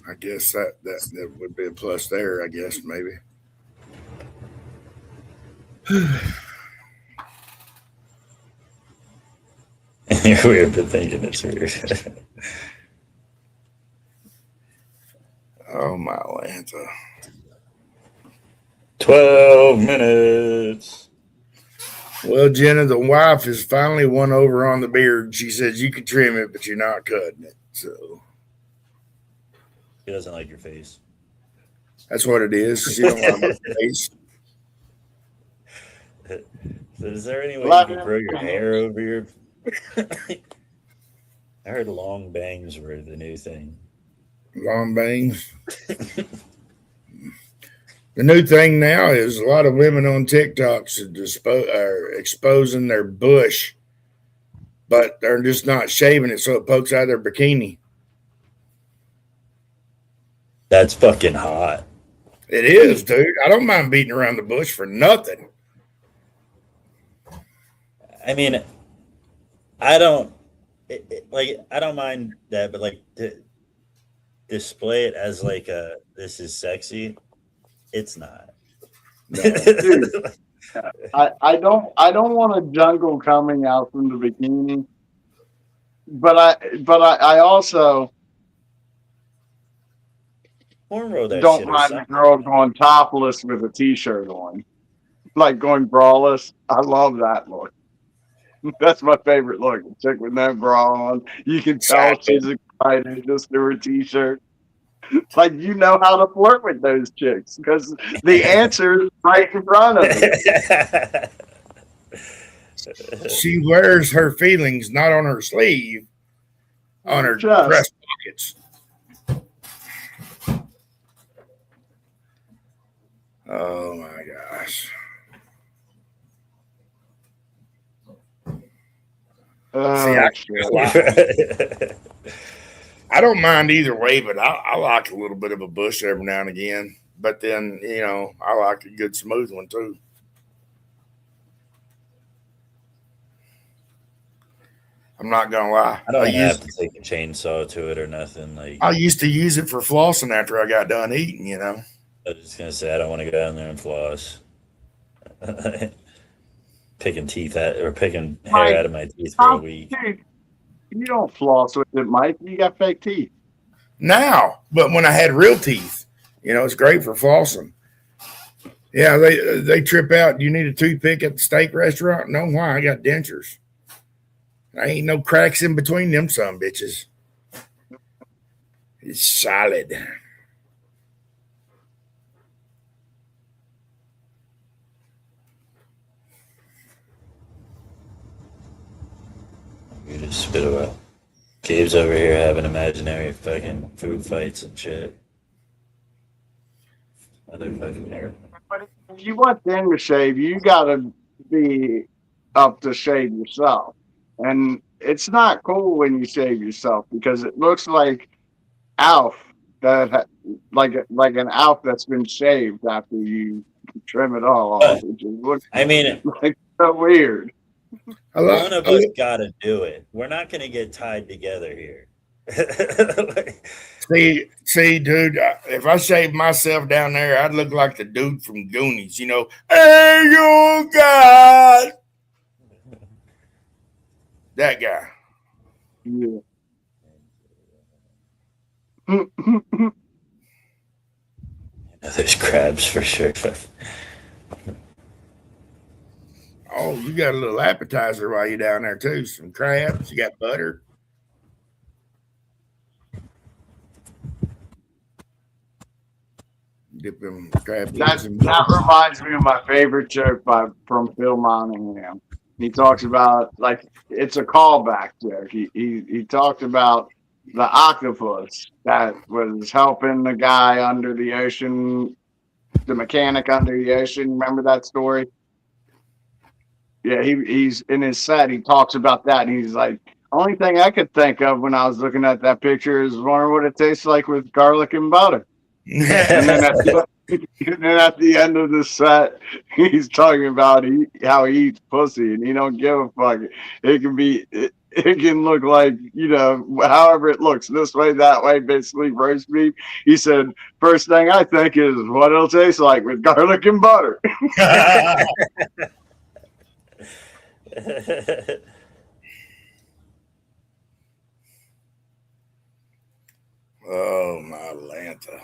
I guess that would be a plus there, I guess, maybe. You're weird, but thinking it's weird. Oh, my Lanta. 12 minutes. Well, Jenna, the wife has finally won over on the beard. She says you can trim it, but you're not cutting it. So He doesn't like your face. that's what it is. She don't like my face. So is there any way you can grow your hair over your... I heard long bangs were the new thing. Long bangs. The new thing now is a lot of women on TikTok are exposing their bush, but they're just not shaving it so it pokes out of their bikini. That's fucking hot. It is, dude. I don't mind beating around the bush for nothing. I mean, I don't mind that, but like to display it as like this is sexy, it's not. No. Dude, I don't want a jungle coming out from the bikini, but I also Cornrow that don't shit or mind a something. girl going topless with a t-shirt on, like going braless. I love that look. That's my favorite look. A chick with no bra on. You can tell she's excited just through her t-shirt. Like, you know how to flirt with those chicks because the answer is right in front of you. She wears her feelings not on her sleeve, on her Chest. breast pockets. Oh my gosh. See, Oh, shit. I don't mind either way, but I like a little bit of a bush every now and again. But then, I like a good smooth one too. I'm not gonna lie. I don't have to take a chainsaw to it or nothing. Like I used to use it for flossing after I got done eating. I was just gonna say, I don't want to go down there and floss. Picking hair out of my teeth for a week. Dude, you don't floss with it, Mike. You got fake teeth. Now, but when I had real teeth, it's great for flossing. Yeah, they trip out. Do you need a toothpick at the steak restaurant? No, why? I got dentures. I ain't no cracks in between them some bitches. It's solid. You just spit it out. Gabe's over here having imaginary fucking food fights and shit. Other fucking hair. But if you want them to shave, you gotta be up to shave yourself. And it's not cool when you shave yourself because it looks like Alf like an Alf that's been shaved after you trim it all off. It just looks like so weird. One of us got to do it. We're not going to get tied together here. See, dude, if I shaved myself down there, I'd look like the dude from Goonies, Hey, you God! That guy. Yeah. There's crabs for sure. Oh, you got a little appetizer while you're down there too. Some crabs. You got butter. Dip them crab legs in that reminds me of my favorite joke from Phil Monahan. He talks about it's a callback joke. He talked about the octopus that was helping the guy under the ocean, the mechanic under the ocean. Remember that story? Yeah, he's in his set. He talks about that, and he's like, only thing I could think of when I was looking at that picture is wondering what it tastes like with garlic and butter. And then at the end of the set, he's talking about how he eats pussy, and he don't give a fuck. It can look like, however it looks, this way, that way, basically roast beef. He said, first thing I think is what it'll taste like with garlic and butter. Oh, my Atlanta.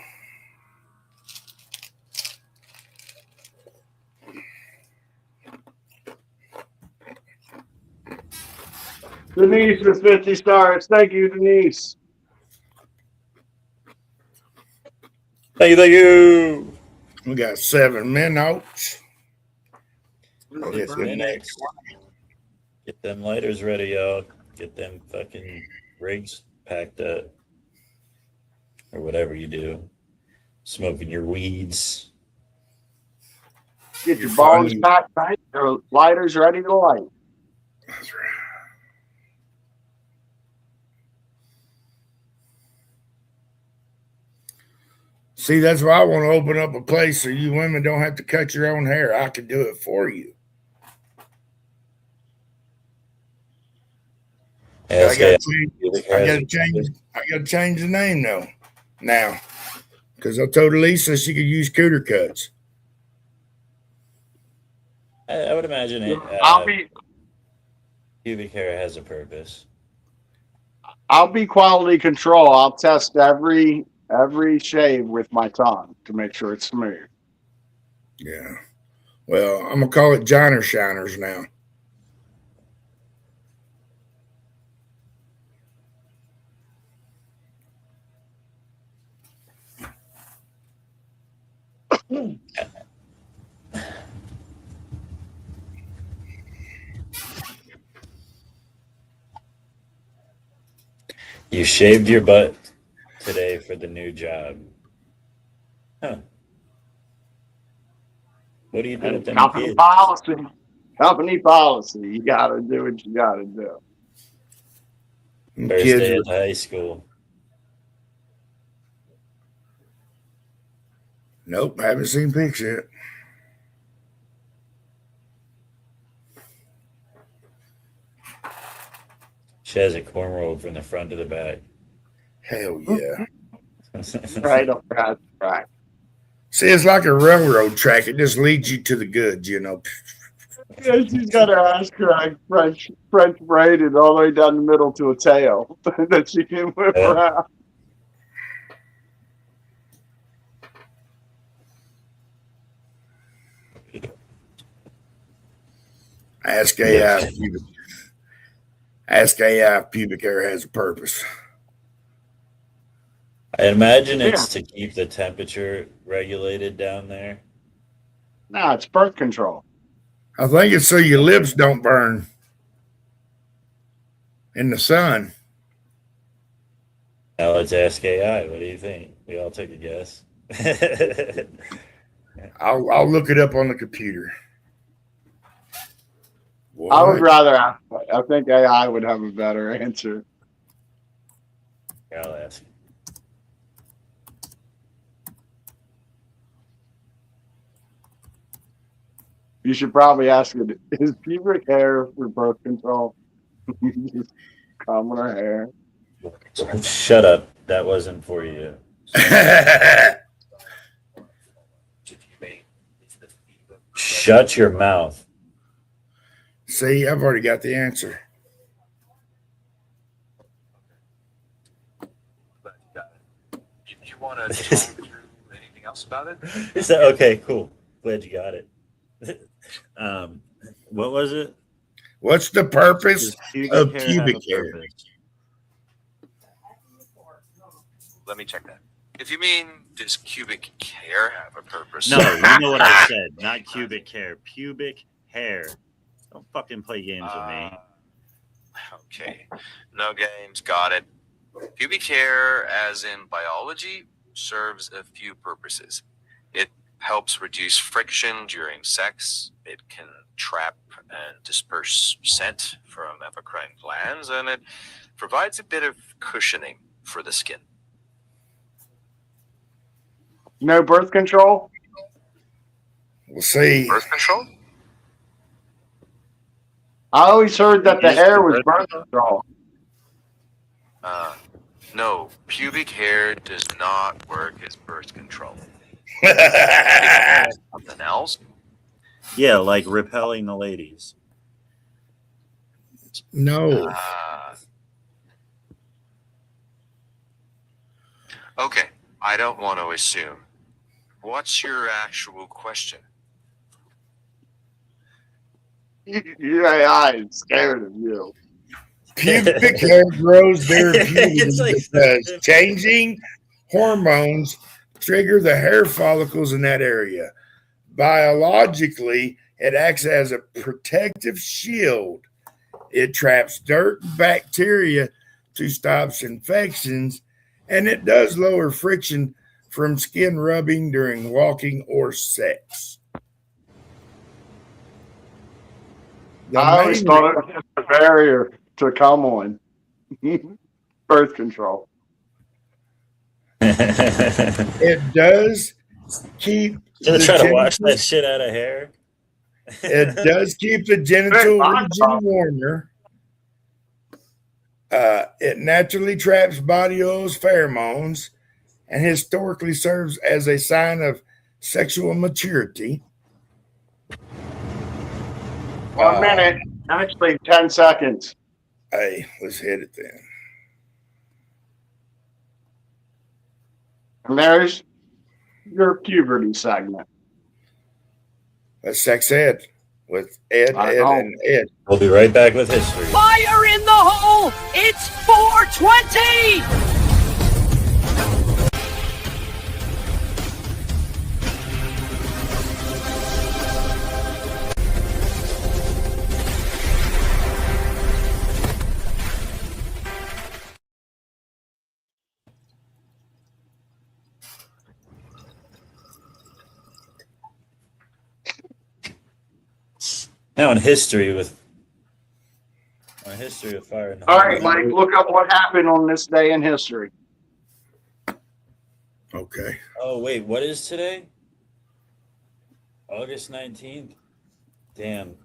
Denise with 50 stars. Thank you, Denise. Thank you. We got 7 minutes. Next. Get them lighters ready, y'all. Get them fucking rigs packed up. Or whatever you do. Smoking your weeds. Get your balls packed tight. Your lighters ready to light. That's right. See, that's why I want to open up a place so you women don't have to cut your own hair. I can do it for you. Yeah, I gotta change the name though now, because I told Lisa she could use cooter cuts. I would imagine it. Pubic hair has a purpose. I'll be quality control. I'll test every shave with my tongue to make sure it's smooth. Yeah. Well, I'm gonna call it Johnner Shiners now. You shaved your butt today for the new job. Huh. What do you do with them kids? Company policy. You gotta do what you gotta do. First day of high school. Nope, haven't seen pics yet. She has it cornrowed from the front to the back. Hell yeah. Right up right. Right. See, it's like a railroad track. It just leads you to the goods, you know. Yeah, she's got her ass cracked, French braided all the way down the middle to a tail that she can whip Yeah. around. Ask AI if pubic hair has a purpose. I imagine it's to keep the temperature regulated down there. No, it's birth control. I think it's so your lips don't burn in the sun. Now let's ask AI. What do you think? We all take a guess. I'll look it up on the computer. I would What? rather ask. I think AI would have a better answer. I'll ask. You should probably ask it, is pubic hair for birth control? Just combing her hair. Shut up. That wasn't for you. Shut your mouth. See, I've already got the answer. You want to talk through anything else about it? Is that okay? Cool. Glad you got it. What was it? What's the purpose Does pubic of hair have pubic a hair? purpose? Let me check that. If you mean, does cubic hair have a purpose? No, you know what I said. Not cubic hair. Pubic hair. Don't fucking play games with me. Okay. No games. Got it. Pubic hair, as in biology, serves a few purposes. It helps reduce friction during sex. It can trap and disperse scent from epicrine glands, and it provides a bit of cushioning for the skin. No birth control? We'll see. Birth control? I always heard that the Yes, hair the was birth birth control. No, pubic hair does not work as birth control. Something else? Yeah, like repelling the ladies. No. Okay, I don't want to assume. What's your actual question? Your AI is scared of you. Pubic hair grows therapeutically It's like- because changing hormones trigger the hair follicles in that area. Biologically, it acts as a protective shield. It traps dirt and bacteria to stop infections, and it does lower friction from skin rubbing during walking or sex. I always thought it was a barrier to come on. Birth control. It does keep Gonna the try to wash genital- that shit out of hair. It does keep the genital region warmer. It naturally traps body oils, pheromones, and historically serves as a sign of sexual maturity. 1 minute, actually 10 seconds. Hey, let's hit it then. And there's your puberty segment. That's Sex Ed with Ed, I Ed, know. and Ed. We'll be right back with history. Fire in the hole! It's 420! Now in history with fire. And All right, Mike, look up what happened on this day in history. Okay. Oh wait, what is today? August 19th. Damn.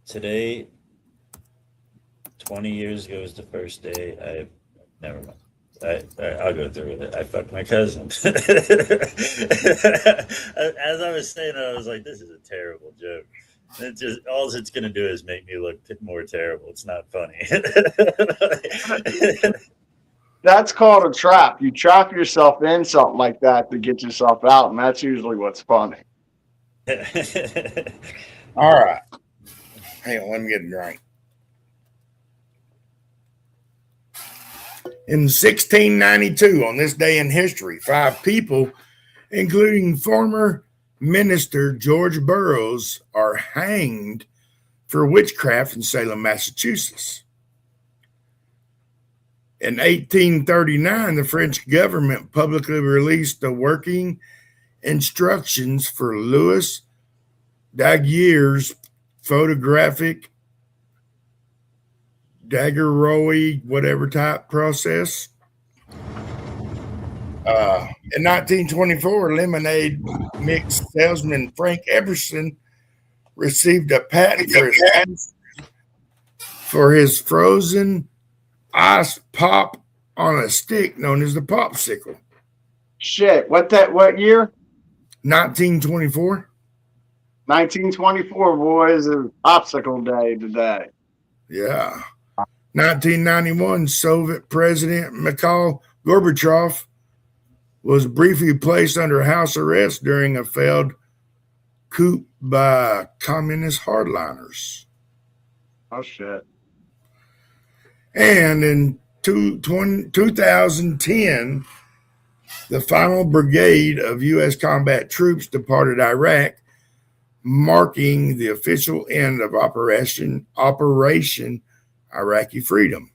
Today, 20 years ago was the first day. Never mind. I'll go through with it. I fucked my cousin. As I was saying, I was like, this is a terrible joke. It just all it's gonna do is make me look more terrible. It's not funny. That's called a trap. You trap yourself in something like that to get yourself out, and that's usually what's funny. All right. Hang on, let me get a drink. In 1692, on this day in history, 5 people, including former Minister George Burroughs, are hanged for witchcraft in Salem, Massachusetts. In 1839, the French government publicly released the working instructions for Louis Daguerreo's photographic Daguerreoid whatever type process. In 1924, lemonade mix salesman Frank Everson received a patent for his frozen ice pop on a stick known as the popsicle. Shit, what year? 1924. 1924, boys, is popsicle day today. Yeah. 1991, Soviet President Mikhail Gorbachev was briefly placed under house arrest during a failed coup by communist hardliners. Oh, shit. And in 2010, the final brigade of U.S. combat troops departed Iraq, marking the official end of Operation Iraqi Freedom.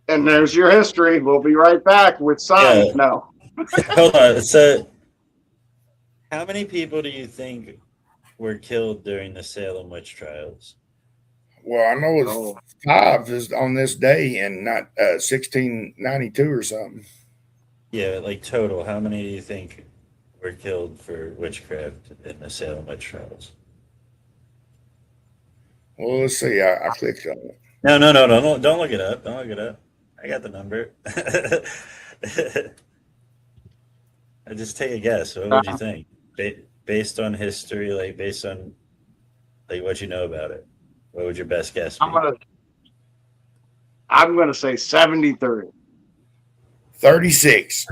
And there's your history. We'll be right back with science. Yeah. No. Hold on. So, how many people do you think were killed during the Salem witch trials? Well, I know it's 5 is on this day in 1692 or something. Yeah, like total. How many do you think were killed for witchcraft in the Salem witch trials? Well, let's see. I clicked on it. No, don't look it up. Don't look it up. I got the number. I just take a guess. What would you think? Based on history, like based on like what you know about it, what would your best guess be? I'm gonna say 73. 36.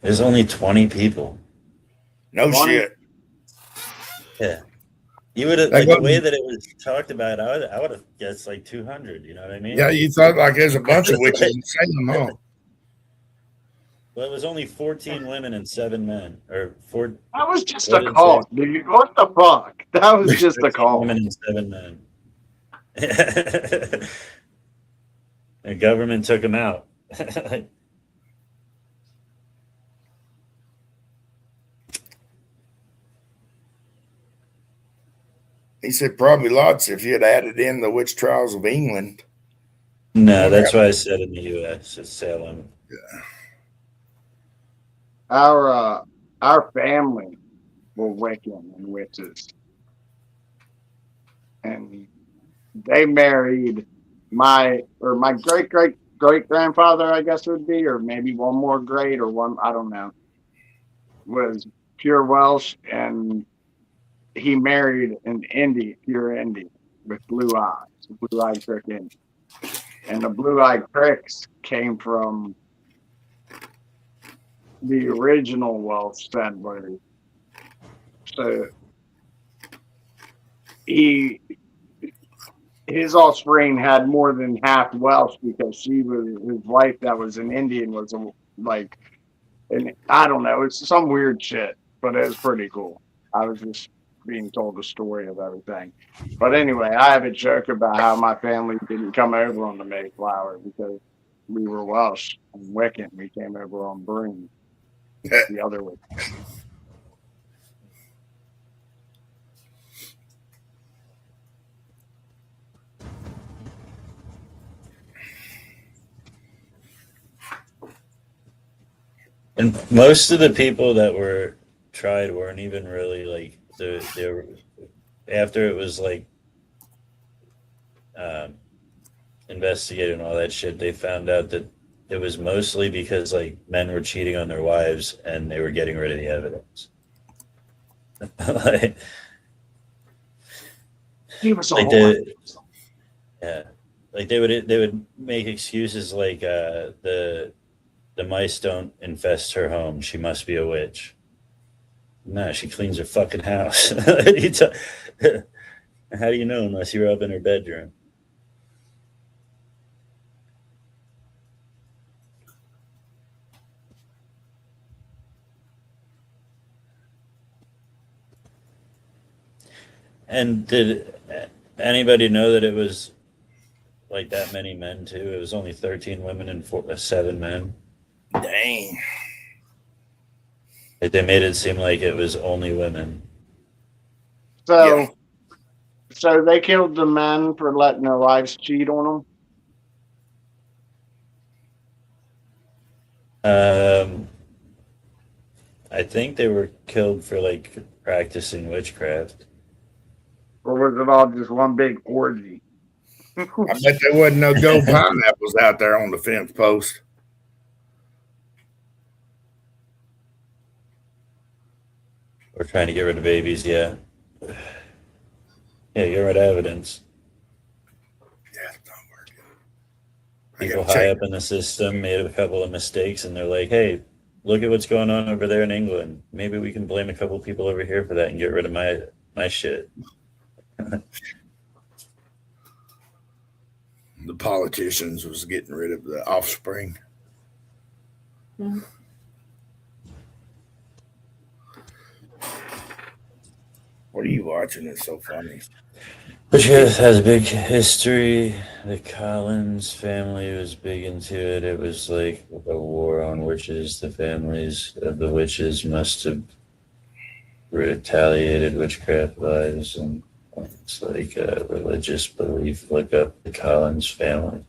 There's only 20 people. No 20? shit. Yeah. You would have, like the way that it was talked about, I would have guessed like 200. You know what I mean? Yeah, you thought like there's a bunch of witches in Salem, huh? Well, it was only 14 women and 7 men, or 4. That was just a call, dude. What the fuck? That was just a call. Women and 7 men. The government took them out. He said probably lots if you had added in the witch trials of England. No, that's why I said in the U.S. It's Salem. Yeah. Our family were Wiccan and witches, and they married my great grandfather, I guess it would be, or maybe one more great, or one, I don't know, was pure Welsh, and he married an pure Indian with blue eyes, blue-eyed Crick Indian. And the blue-eyed Cricks came from the original Welsh settlers. So his offspring had more than half Welsh because his wife that was an Indian was and I don't know, it's some weird shit, but it was pretty cool. I was just being told the story of everything. But anyway, I have a joke about how my family didn't come over on the Mayflower because we were Welsh and Wiccan. We came over on broom. The other way. And most of the people that were tried weren't even really like they were, after it was like um, investigated and all that shit. They found out that it was mostly because like men were cheating on their wives and they were getting rid of the evidence. like, He was a like whore. yeah, like they would make excuses like the mice don't infest her home. She must be a witch. No, she cleans her fucking house. How do you know unless you're up in her bedroom? And did anybody know that it was like that many men too? It was only 13 women and 7 men. Dang. Like they made it seem like it was only women. So, Yeah. so they killed the men for letting their wives cheat on them. I think they were killed for like practicing witchcraft. Or was it all just one big orgy? I bet there wasn't no gold pineapples out there on the fence post. Or trying to get rid of babies, yeah. Yeah, get rid of evidence. Yeah, it's not working. People high up in the system made a couple of mistakes and they're like, hey, look at what's going on over there in England. Maybe we can blame a couple people over here for that and get rid of my shit. The politicians was getting rid of the offspring. Mm-hmm. What are you watching? It's so funny. Witchcraft has a big history. The Collins family was big into it. It was like a war on witches. The families of the witches must have retaliated witchcraft lives, and it's like a religious belief. Look up the Collins family.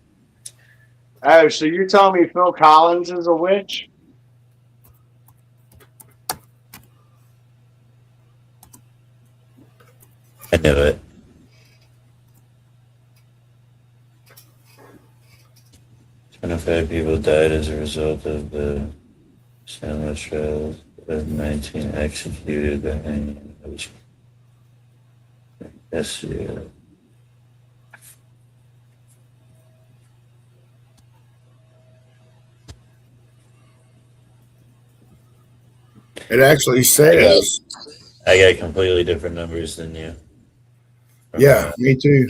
Oh, so you're telling me Phil Collins is a witch? I knew it. 25 people died as a result of the Sandwich trials. 19 executed the hanging. Yes, yeah. It actually says. I got completely different numbers than you. Yeah, me too.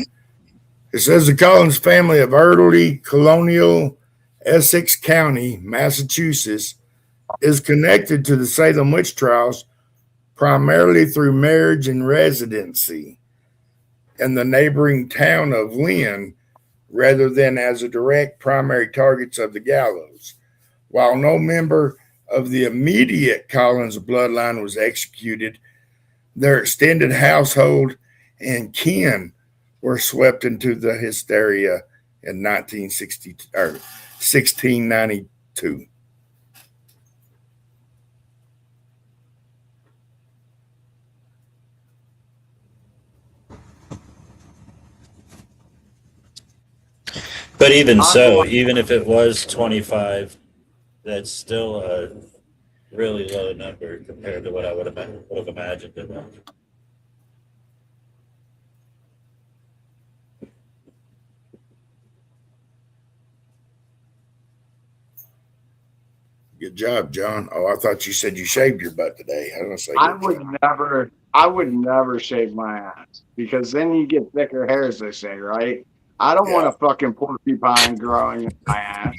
It says the Collins family of early colonial Essex County, Massachusetts, is connected to the Salem witch trials primarily through marriage and residency in the neighboring town of Lynn, rather than as a direct primary targets of the gallows. While no member of the immediate Collins bloodline was executed, their extended household and kin were swept into the hysteria in 1692. But even so, even if it was 25, that's still a really low number compared to what I would have imagined it was. Good job, John. Oh, I thought you said you shaved your butt today. I was I would never shave my ass because then you get thicker hair, as they say, right? I don't want a fucking porcupine growing in my ass.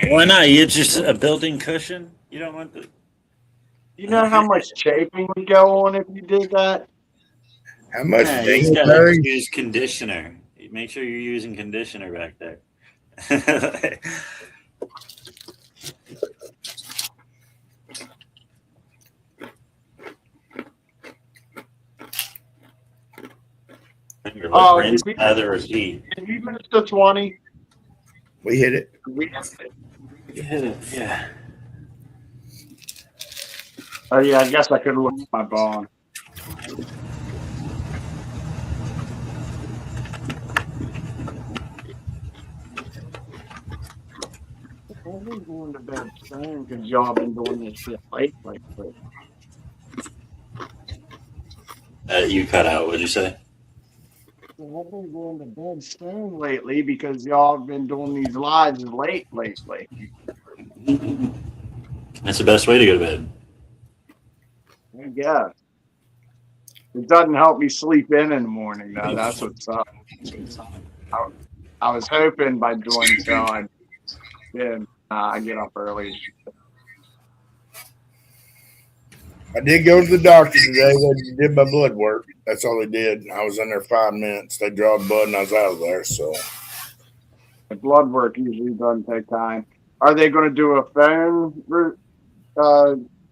Why not? You just a built-in cushion. You don't want the. You know how much chafing would go on if you did that? How much? Yeah, you just gotta use conditioner. Make sure you're using conditioner back there. Oh, rinse, lather, repeat. Did we finish the 20? We hit it. We hit it. You hit it, yeah. Oh yeah, I guess I could look at my bone. I've been going to bed soon because y'all been doing this shit late lately. You cut out. What'd you say? I've been going to bed soon lately because y'all have been doing these lives late lately. That's the best way to go to bed. I guess. It doesn't help me sleep in the morning, though. That's what's up. I was hoping by doing so I get up early. I did go to the doctor today. They did my blood work. That's all they did. I was in there 5 minutes. They drew blood and I was out of there. So The blood work usually doesn't take time. Are they going to do a phone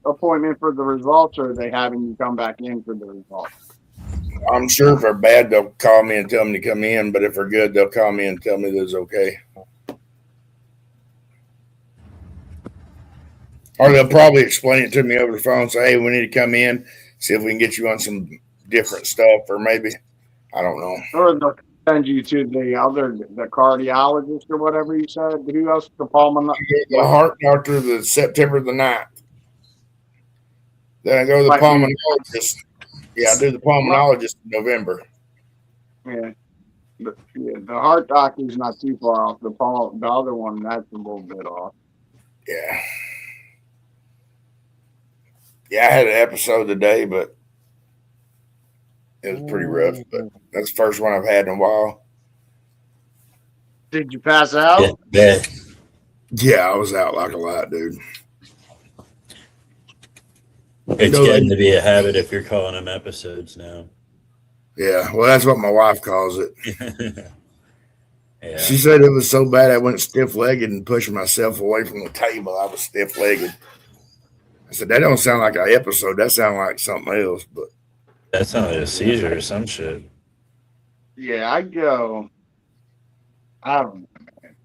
appointment for the results, or are they having you come back in for the results? I'm sure if they're bad, they'll call me and tell me to come in. But if they're good, they'll call me and tell me that it's okay. Or they'll probably explain it to me over the phone. Say, hey, we need to come in, see if we can get you on some different stuff, or maybe, I don't know. Or they'll send you to the cardiologist or whatever you said. Who else? The pulmonologist. The heart doctor, the September the 9th. Then I go to the Like, pulmonologist. Yeah, I do the pulmonologist in November. Yeah. The heart doctor's not too far off. The other one, that's a little bit off. Yeah. Yeah, I had an episode today, but it was pretty rough. But that's the first one I've had in a while. Did you pass out? Yeah. Yeah, I was out like a lot, dude. It's getting to be a habit if you're calling them episodes now. Yeah, well, that's what my wife calls it. Yeah. She said it was so bad I went stiff-legged and pushing myself away from the table. I was stiff-legged. I said, that don't sound like an episode. That sounds like something else. But That sounds like a seizure or some shit. Yeah, I don't know, man.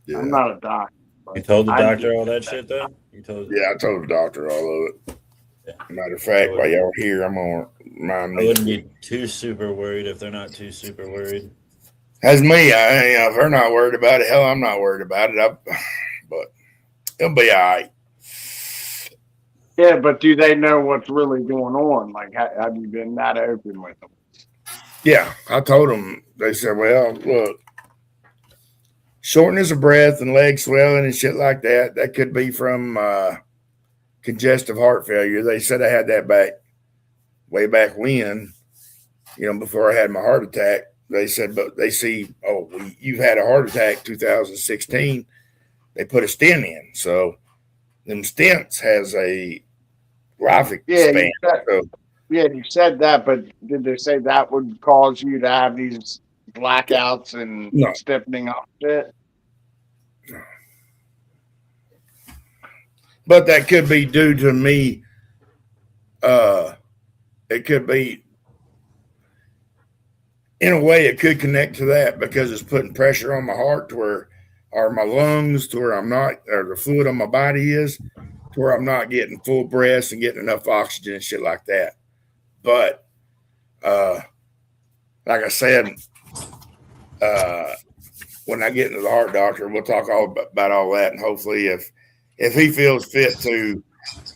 yeah, I'm not a doctor. You told the doctor all that shit, though? You told? I told the doctor all of it. Yeah. Matter of fact, while y'all were here, I'm going to remind I me. wouldn't be too super worried if they're not too super worried. That's me. If they're not worried about it, hell, I'm not worried about it. But it'll be all right. Yeah, but do they know what's really going on? Like, have you been that open with them? Yeah, I told them. They said, well, look, shortness of breath and leg swelling and shit like that, that could be from congestive heart failure. They said I had that way back when, before I had my heart attack. They said, but they see, you've had a heart attack 2016. They put a stent in. So them stents has a life span. You said that, but did they say that would cause you to have these blackouts and stiffening up shit? But that could be due to me. It could be, in a way, it could connect to that because it's putting pressure on my heart or my lungs to where I'm not, or the fluid on my body is, to where I'm not getting full breaths and getting enough oxygen and shit like that. But like I said, when I get into the heart doctor, we'll talk all about all that, and hopefully, if he feels fit to,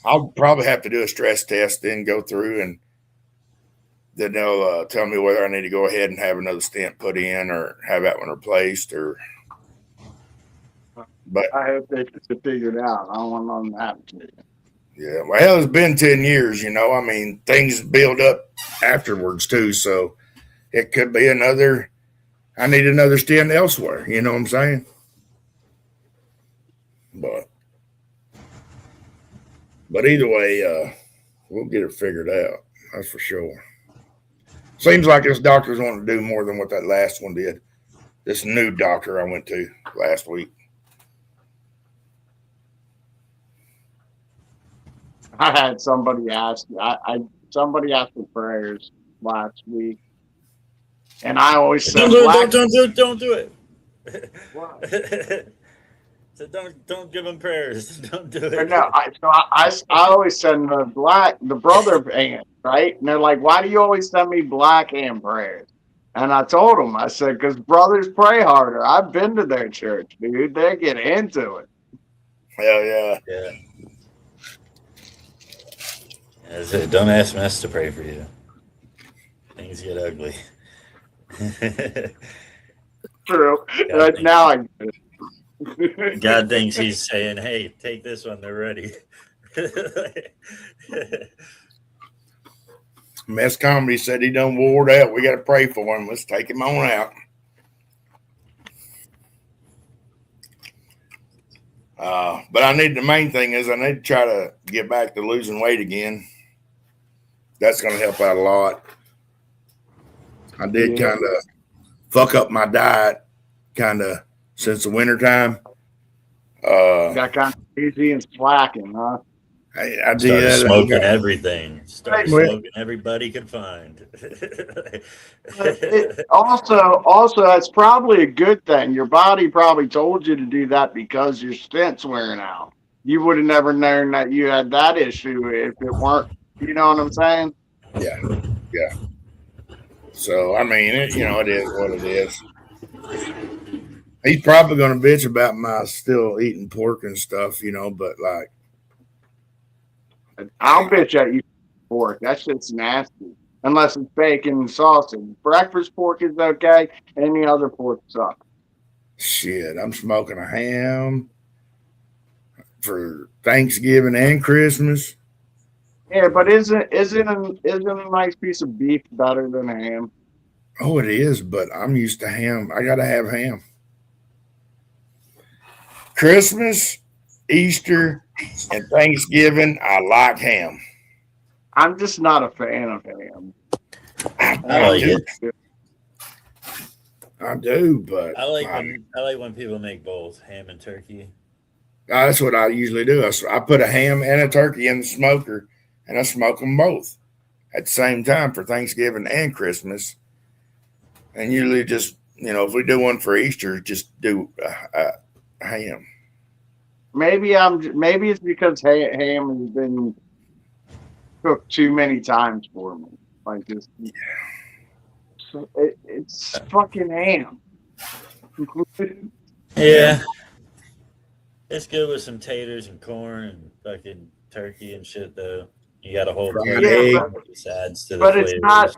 I'll probably have to do a stress test, then go through, and then they'll tell me whether I need to go ahead and have another stent put in or have that one replaced, or. But I hope they get it figured out. I don't want nothing to happen to you. Yeah, well, it's been 10 years, I mean, things build up afterwards too. So it could be I need another stent elsewhere. You know what I'm saying? But either way, we'll get it figured out. That's for sure. Seems like this doctor's wanting to do more than what that last one did. This new doctor I went to last week. I had somebody ask. Somebody asked for prayers last week, and I always said, Don't do it. What? So don't give them prayers. Don't do But it. no, I always send the brother hand, right? And they're like, why do you always send me black hand prayers? And I told them, I said, because brothers pray harder. I've been to their church, dude. They get into it. Hell yeah. Yeah. Don't ask us to pray for you. Things get ugly. True. God Now I get it. God thinks he's saying, hey, take this one. They're ready. Mess Comedy said he done wore out. We got to pray for him. Let's take him on out. But the main thing is I need to try to get back to losing weight again. That's going to help out a lot. I did kind of fuck up my diet kind of since the wintertime. Got kind of easy and slacking, huh? I Started did. smoking everything. Started Well- smoking everybody could find. Also, that's probably a good thing. Your body probably told you to do that because your stent's wearing out. You would have never known that you had that issue if it weren't. You know what I'm saying? Yeah. So, I mean, it is what it is. He's probably going to bitch about my still eating pork and stuff, but like. I'll bitch at you for pork. That shit's nasty. Unless it's bacon and sausage. Breakfast pork is okay. Any other pork sucks. Shit, I'm smoking a ham for Thanksgiving and Christmas. Yeah, but isn't a nice piece of beef better than a ham? Oh, it is, but I'm used to ham. I got to have ham. Christmas, Easter, and Thanksgiving, I like ham. I'm just not a fan of ham. I like it. I do, but I like when people make both ham and turkey. that's what I usually do. I put a ham and a turkey in the smoker, and I smoke them both at the same time for Thanksgiving and Christmas. And usually, just if we do one for Easter, just do ham. Maybe it's because ham has been cooked too many times for me. Like just, it's fucking ham. Yeah. It's good with some taters and corn and fucking turkey and shit, though. You got a whole sides to the but it's flavors.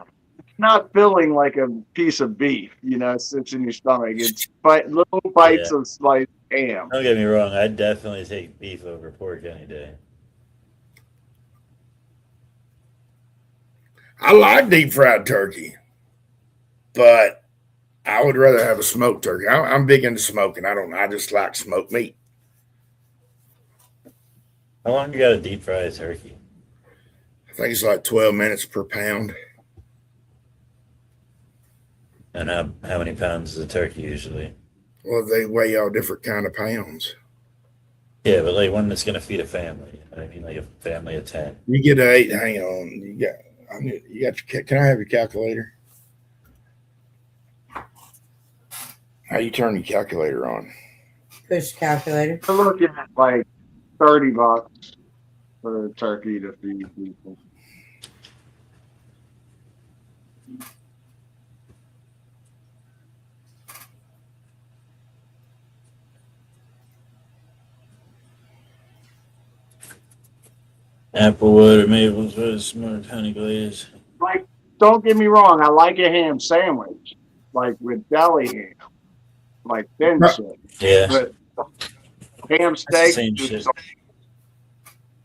not filling like a piece of beef. It sits in your stomach. It's little bites of sliced ham. Don't get me wrong. I'd definitely take beef over pork any day. I like deep fried turkey, but I would rather have a smoked turkey. I'm big into smoking. I just like smoked meat. How long you got to deep fry a turkey? I think it's like 12 minutes per pound. And how many pounds is a turkey usually? Well, they weigh all different kind of pounds. Yeah, but like one that's going to feed a family. I mean, like a family of 10. You get an 8. Hang on. Can I have your calculator? How you turn your calculator on? Push calculator. We're looking at like $30 for a turkey to feed people. Applewood or Maples with smart honey glaze. Like, don't get me wrong, I like a ham sandwich, like with deli ham, like thin shit. Yeah. But ham steak. Same shit.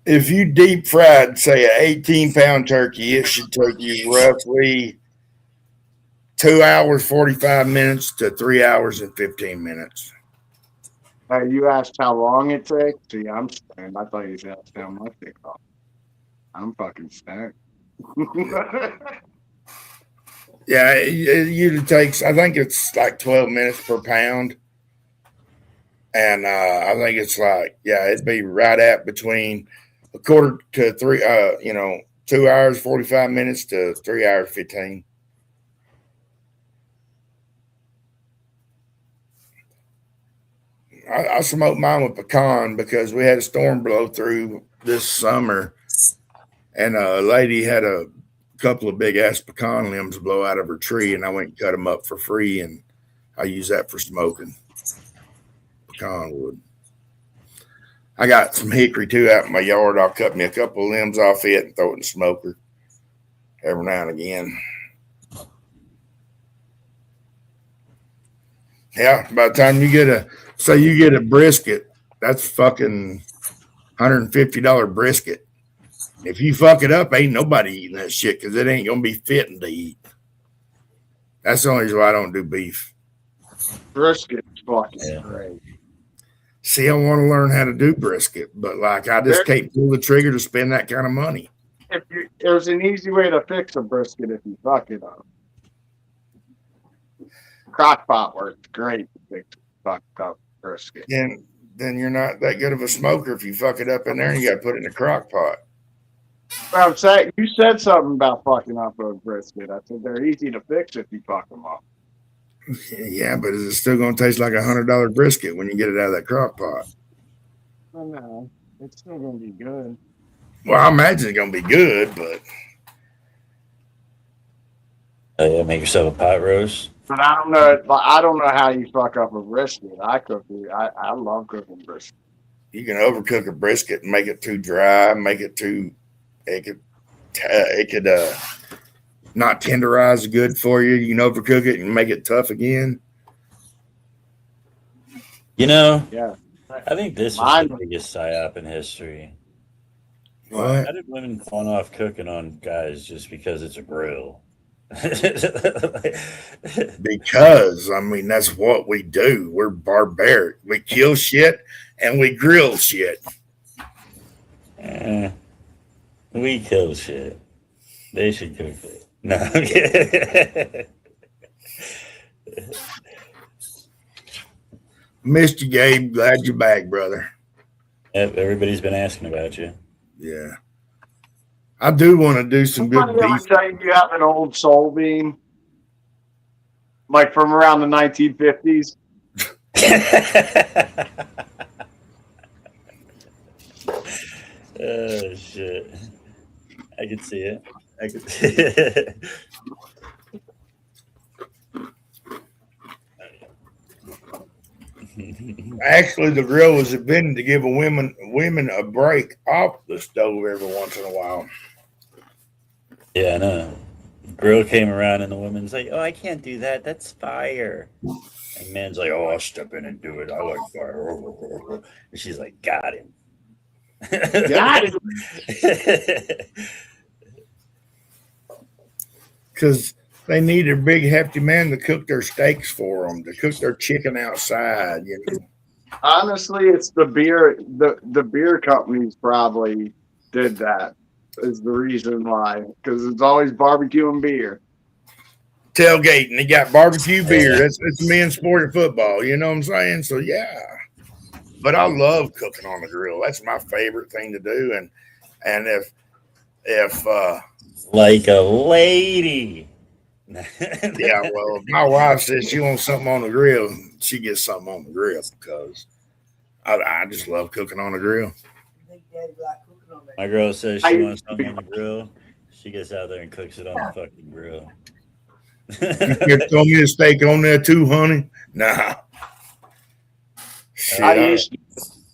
If you deep fried, say, an 18-pound turkey, it should take you roughly 2 hours, 45 minutes to 3 hours and 15 minutes. You asked how long it takes? See, I'm stoned. I thought you asked how much it cost. I'm fucking stoned. Yeah, it usually takes, I think it's like 12 minutes per pound. And I think it's like, it'd be right at between a quarter to 2 hours, 45 minutes to 3 hours, 15. I smoked mine with pecan because we had a storm blow through this summer, and a lady had a couple of big ass pecan limbs blow out of her tree, and I went and cut them up for free, and I use that for smoking pecan wood. I got some hickory too out in my yard. I'll cut me a couple of limbs off it and throw it in the smoker every now and again. Yeah, by the time you get a brisket, that's fucking $150 brisket. If you fuck it up, ain't nobody eating that shit because it ain't gonna be fitting to eat. That's the only reason why I don't do beef. Brisket's fucking great. See, I want to learn how to do brisket, but like I just can't pull the trigger to spend that kind of money. There's an easy way to fix a brisket if you fuck it up. Crock pot works great to fix fucked up brisket. And then you're not that good of a smoker if you fuck it up in there and you got to put it in a crock pot. Well, I'm saying you said something about fucking up a brisket. I said they're easy to fix if you fuck them up. Yeah, but is it still going to taste like $100 brisket when you get it out of that crock pot? Oh, no, it's still going to be good. Well, I imagine it's going to be good, but yeah, make yourself a pot roast. But I don't know. I don't know how you fuck up a brisket. I love cooking brisket. You can overcook a brisket and make it too dry, it could not tenderize good for you. You can overcook it and make it tough again. Yeah. I think this is the biggest psyop in history. What? How did women fall off cooking on guys just because it's a grill? Because that's what we do. We're barbaric. We kill shit and we grill shit. We kill shit. They should cook it. No, I'm kidding. Missed you, Gabe. Glad you're back, brother. Yep, everybody's been asking about you. Yeah. I do want to do some good beef. You have an old soul bean, like from around the 1950s. Oh shit! I can see it. See it. Actually, the grill was invented to give women a break off the stove every once in a while. Yeah, I know. Grill came around and the woman's like, "Oh, I can't do that. That's fire." And man's like, "Oh, I'll step in and do it. I like fire." And she's like, "Got him." Got him. Because they need a big, hefty man to cook their steaks for them, to cook their chicken outside. Honestly, it's the beer. The beer companies probably did that. Is the reason why, because it's always barbecue and beer. Tailgating, they got barbecue beer. That's men's sport in football. You know what I'm saying? So yeah. But I love cooking on the grill. That's my favorite thing to do. And if like a lady. Yeah, well, if my wife says she wants something on the grill, she gets something on the grill because I just love cooking on the grill. My girl says she wants something on the grill. She gets out there and cooks it on the fucking grill. You throw me a steak on there too, honey? Nah. Shit,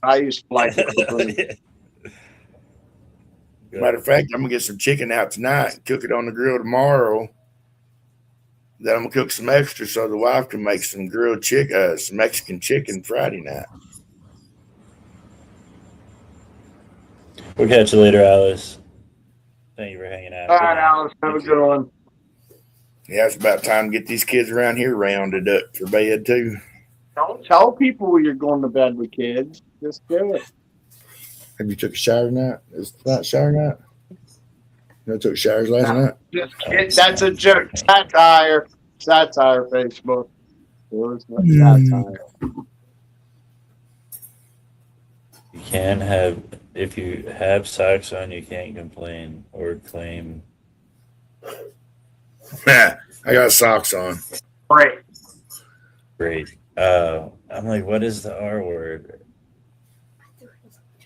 I used to like it. Matter of fact, I'm gonna get some chicken out tonight and cook it on the grill tomorrow. Then I'm gonna cook some extra so the wife can make some grilled chicken, some Mexican chicken Friday night. We'll catch you later, Alice. Thank you for hanging out. All right, Alice, have a good one. Yeah, it's about time to get these kids around here rounded up for bed too. Don't tell people you're going to bed with kids. Just do it. Have you took a shower tonight? Is it not shower night? You took showers last night? Just kid, that's a joke. Satire, Facebook. It was satire. You can't have, if you have socks on, you can't complain or claim. I got socks on. Great. Great. I'm like, what is the R word?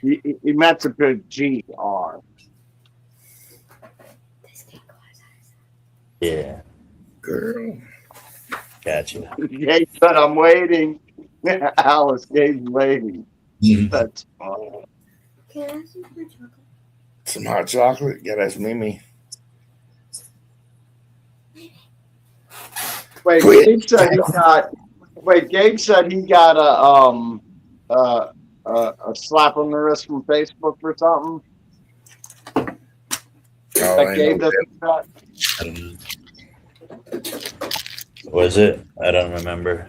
He meant to put GR. Yeah, Girl. gotcha. Gabe said, I'm waiting. Alice, Gabe's waiting. That's fun. Can I have some hot chocolate? Some hot chocolate. Yeah, that's Mimi. Wait, Quit. Gabe said he got. Wait, Gabe said he got a slap on the wrist from Facebook for something. Oh, That ain't Gabe no that Was it? I don't remember.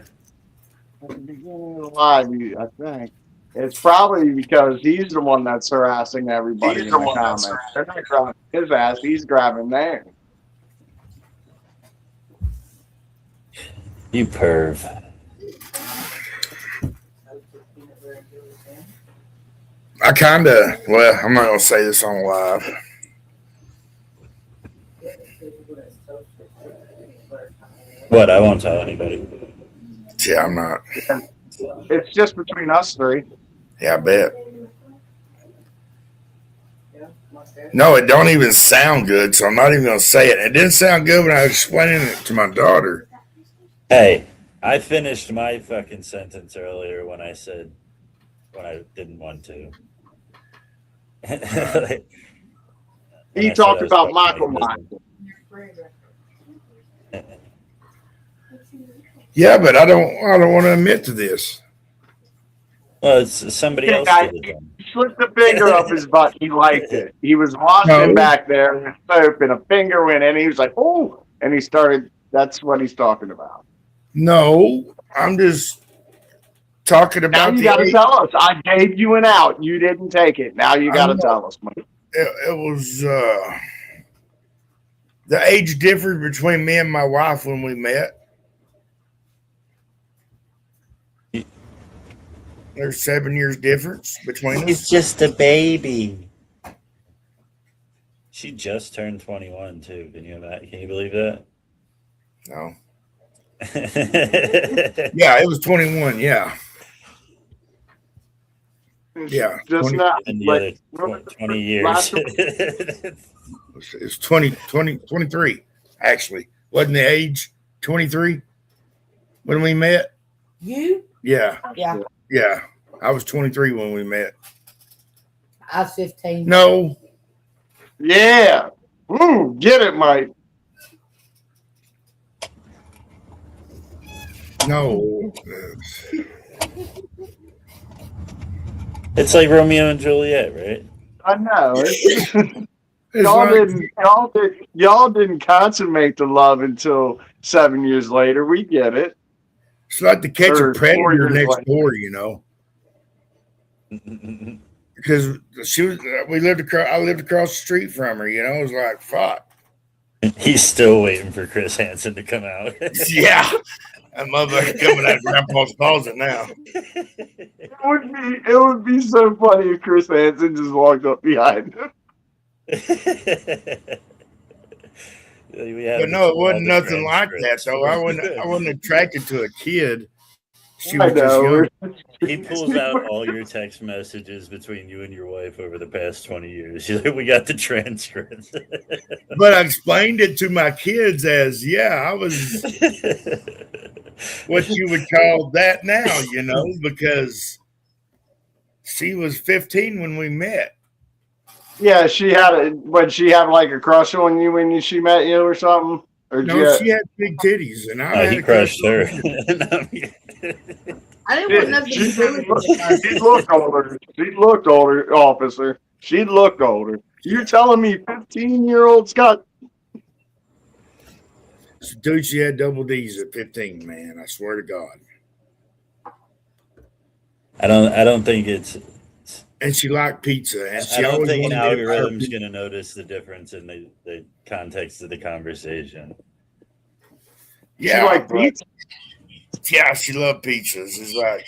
at the beginning of the live, I think. It's probably because he's the one that's harassing everybody in the comments. They're not grabbing his ass, he's grabbing theirs. You perv. I kind of, well, I'm not going to say this on live. What? I won't tell anybody. Yeah, I'm not. It's just between us three. Yeah, I bet. No, it don't even sound good, so I'm not even going to say it. It didn't sound good when I was explaining it to my daughter. Hey, I finished my fucking sentence earlier when I said when I didn't want to. He talked about Michael. Yeah, but I don't want to admit to this. Well, it's somebody else did it then. He slipped a finger up his butt. He liked it. He was washing back there in soap, and a finger went in. He was like, "Oh!" And he started. That's what he's talking about. No, I'm just talking Now about you got to tell us. I gave you an out. You didn't take it. Now you got to tell us, Mike. It was the age difference between me and my wife when we met. There's 7 years difference between us. He's just a baby. She just turned 21 too. Can you believe that? No. Yeah, it was 21. Yeah. Yeah. Just 20, not. And the Like, other 20 years. it's 23, actually. Wasn't the age 23 when we met? You? Yeah. Yeah. Yeah. I was 23 when we met. I was 15. No. Yeah. Woo, get it, Mike. No. It's like Romeo and Juliet, right? I know. It's Y'all didn't consummate the love until 7 years later. We get it. It's like to catch Or a predator 4 years next later. door, you know. Because I lived across the street from her, you know. It was like, fuck. He's still waiting for Chris Hansen to come out. Yeah. That motherfucker coming out of Grandpa's closet now. It would be so funny if Chris Hansen just walked up behind him. But no, it wasn't nothing like that, though. I wasn't attracted to a kid. She was just young. He pulls out all your text messages between you and your wife over the past 20 years. He's like, we got the transcripts. But I explained it to my kids as, yeah, I was what you would call that now, you know, because she was 15 when we met. Yeah, she had like a crush on you when she met you or something. Or No, she had big titties, and I had he a crush crushed her. I didn't want nothing to do with it. She looked older. She looked older, officer. She looked older. You're telling me 15-year-olds got? Dude, she had double D's at 15, man. I swear to God. I don't think it's. And she liked pizza, and she I don't always think an wanted to algorithm's going to notice the difference in the context of the conversation. Yeah, She liked pizza. Yeah, she loved pizzas. It's like,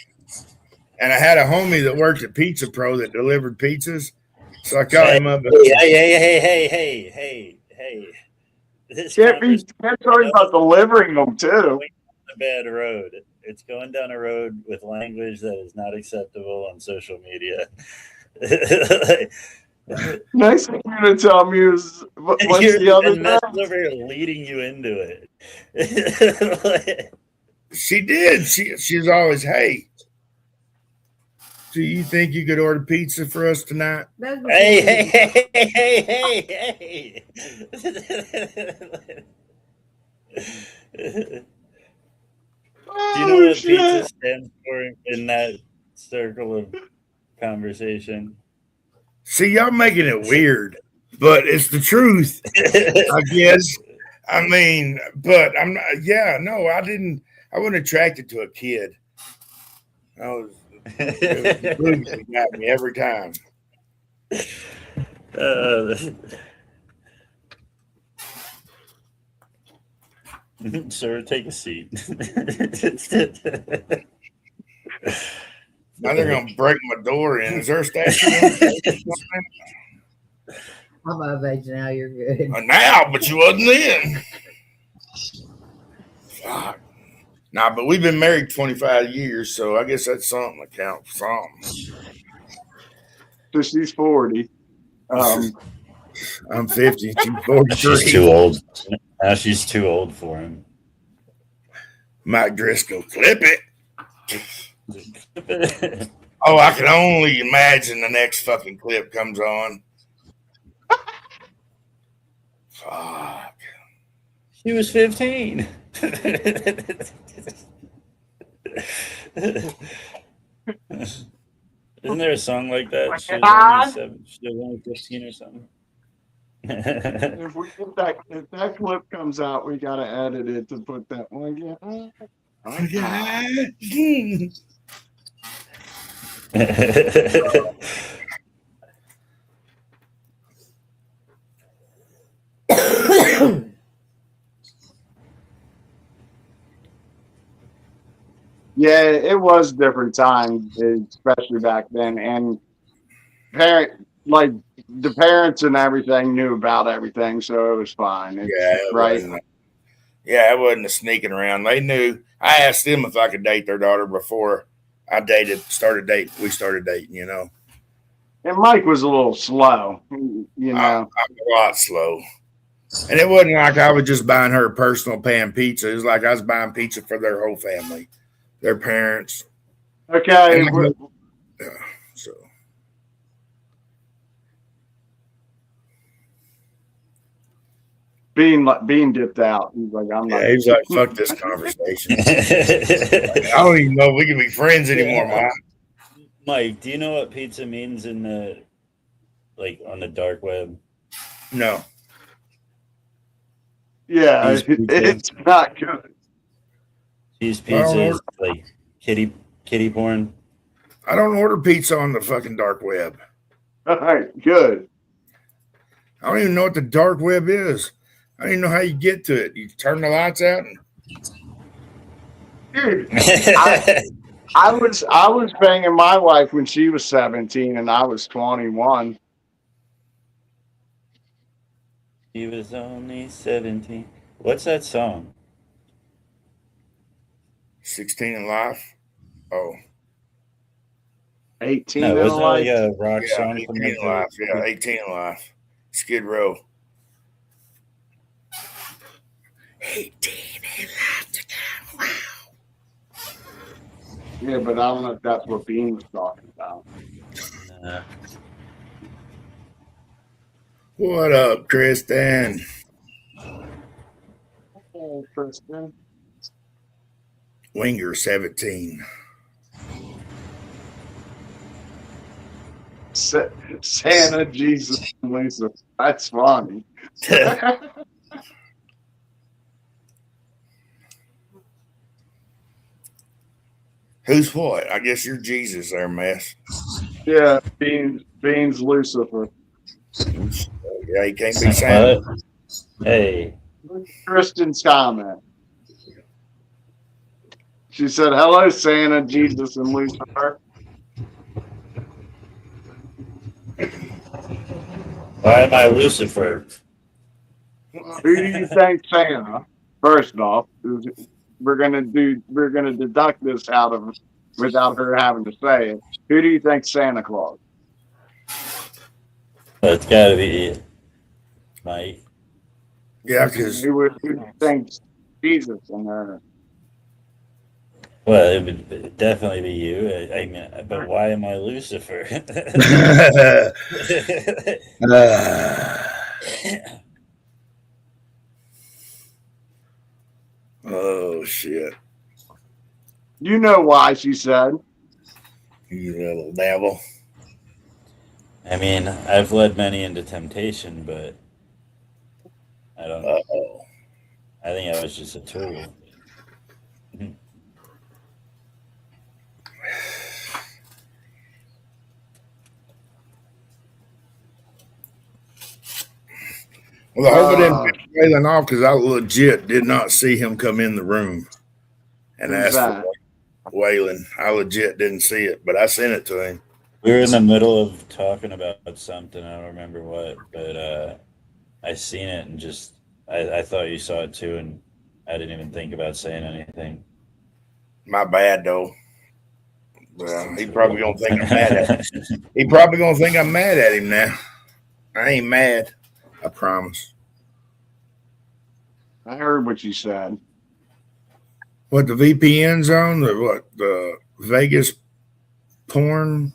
and I had a homie that worked at Pizza Pro that delivered pizzas. So I called him up. Hey. This Can't talk about delivering them too. a bad road. It's going down a road with language that is not acceptable on social media. Nice of you to tell me what's the other and that's thing? over here leading you into it. She did. She's always, hey, do you think you could order pizza for us tonight? Hey. Do you know what pizza stands for in that circle of conversation? See, y'all making it weird, but it's the truth, I guess. I mean, but I'm not. Yeah, no, I wasn't attracted to a kid. It was got me every time. Sir, take a seat. Now they're gonna break my door in. Is there a statue? I'm of age now. You're good. Now, but you wasn't then. Fuck. Nah, but we've been married 25 years, so I guess that's something to count for something. So she's 40. I'm 50. She's 43. She's too old. Now she's too old for him. Mike Driscoll, clip it. Oh, I can only imagine the next fucking clip comes on. Fuck. She was 15. Isn't there a song like that? She was only 15 or something. If that clip comes out, we gotta edit it to put that one. Yeah, it was a different time, especially back then. And the parents and everything knew about everything, so it was fine. It wasn't a sneaking around. They knew. I asked them if I could date their daughter before we started dating, you know. And Mike was a little slow, you know. I'm a lot slow. And it wasn't like I was just buying her a personal pan pizza. It was like I was buying pizza for their whole family, their parents. Okay. So. Being dipped out. He's like, I'm not. Yeah, he's like, fuck this conversation. I don't even know if we can be friends anymore, Mike. Mike, do you know what pizza means on the dark web? No. Yeah, it's not good. Cheese pizza is like kitty porn. I don't order pizza on the fucking dark web. All right, good. I don't even know what the dark web is. I don't even know how you get to it. You turn the lights out. Dude, I was banging my wife when she was 17 and I was 21. He was only 17. What's that song? 16 in life. Oh. 18 no, in wasn't life. Like a rock song 18 from in life. Yeah, 18 in life. Skid Row. 18 in life to come. Wow. Yeah, but I don't know if that's what Bean was talking about. What up, Kristen? Hey, Kristen. Winger 17. Santa, Jesus, and Lisa. That's funny. Who's what? I guess you're Jesus there, Mess. Yeah, Bean's Lucifer. Yeah, he can't be Santa. Hey. Kristen's comment. She said, hello, Santa, Jesus, and Lucifer. Why am I Lucifer? Who do you think Santa? First off, we're gonna deduct this out of without her having to say it. Who do you think Santa Claus? It's got to be Mike. Yeah, because Who do you think Jesus and her? Well, it would definitely be you. I mean, but why am I Lucifer? oh shit, You know why she said. you little devil. I mean, I've led many into temptation, but I don't. Uh-oh. I think I was just a tool. Well, I hope I didn't piss Waylon off because I legit did not see him come in the room and Who's ask that? for Waylon. I legit didn't see it, but I sent it to him. We were in the middle of talking about something. I don't remember what, but I seen it and just I thought you saw it too, and I didn't even think about saying anything. My bad, though. Well, he probably gonna think I'm mad at him. He probably gonna think I'm mad at him now. I ain't mad. I promise. I heard what you said. What, the VPN's on? The Vegas porn?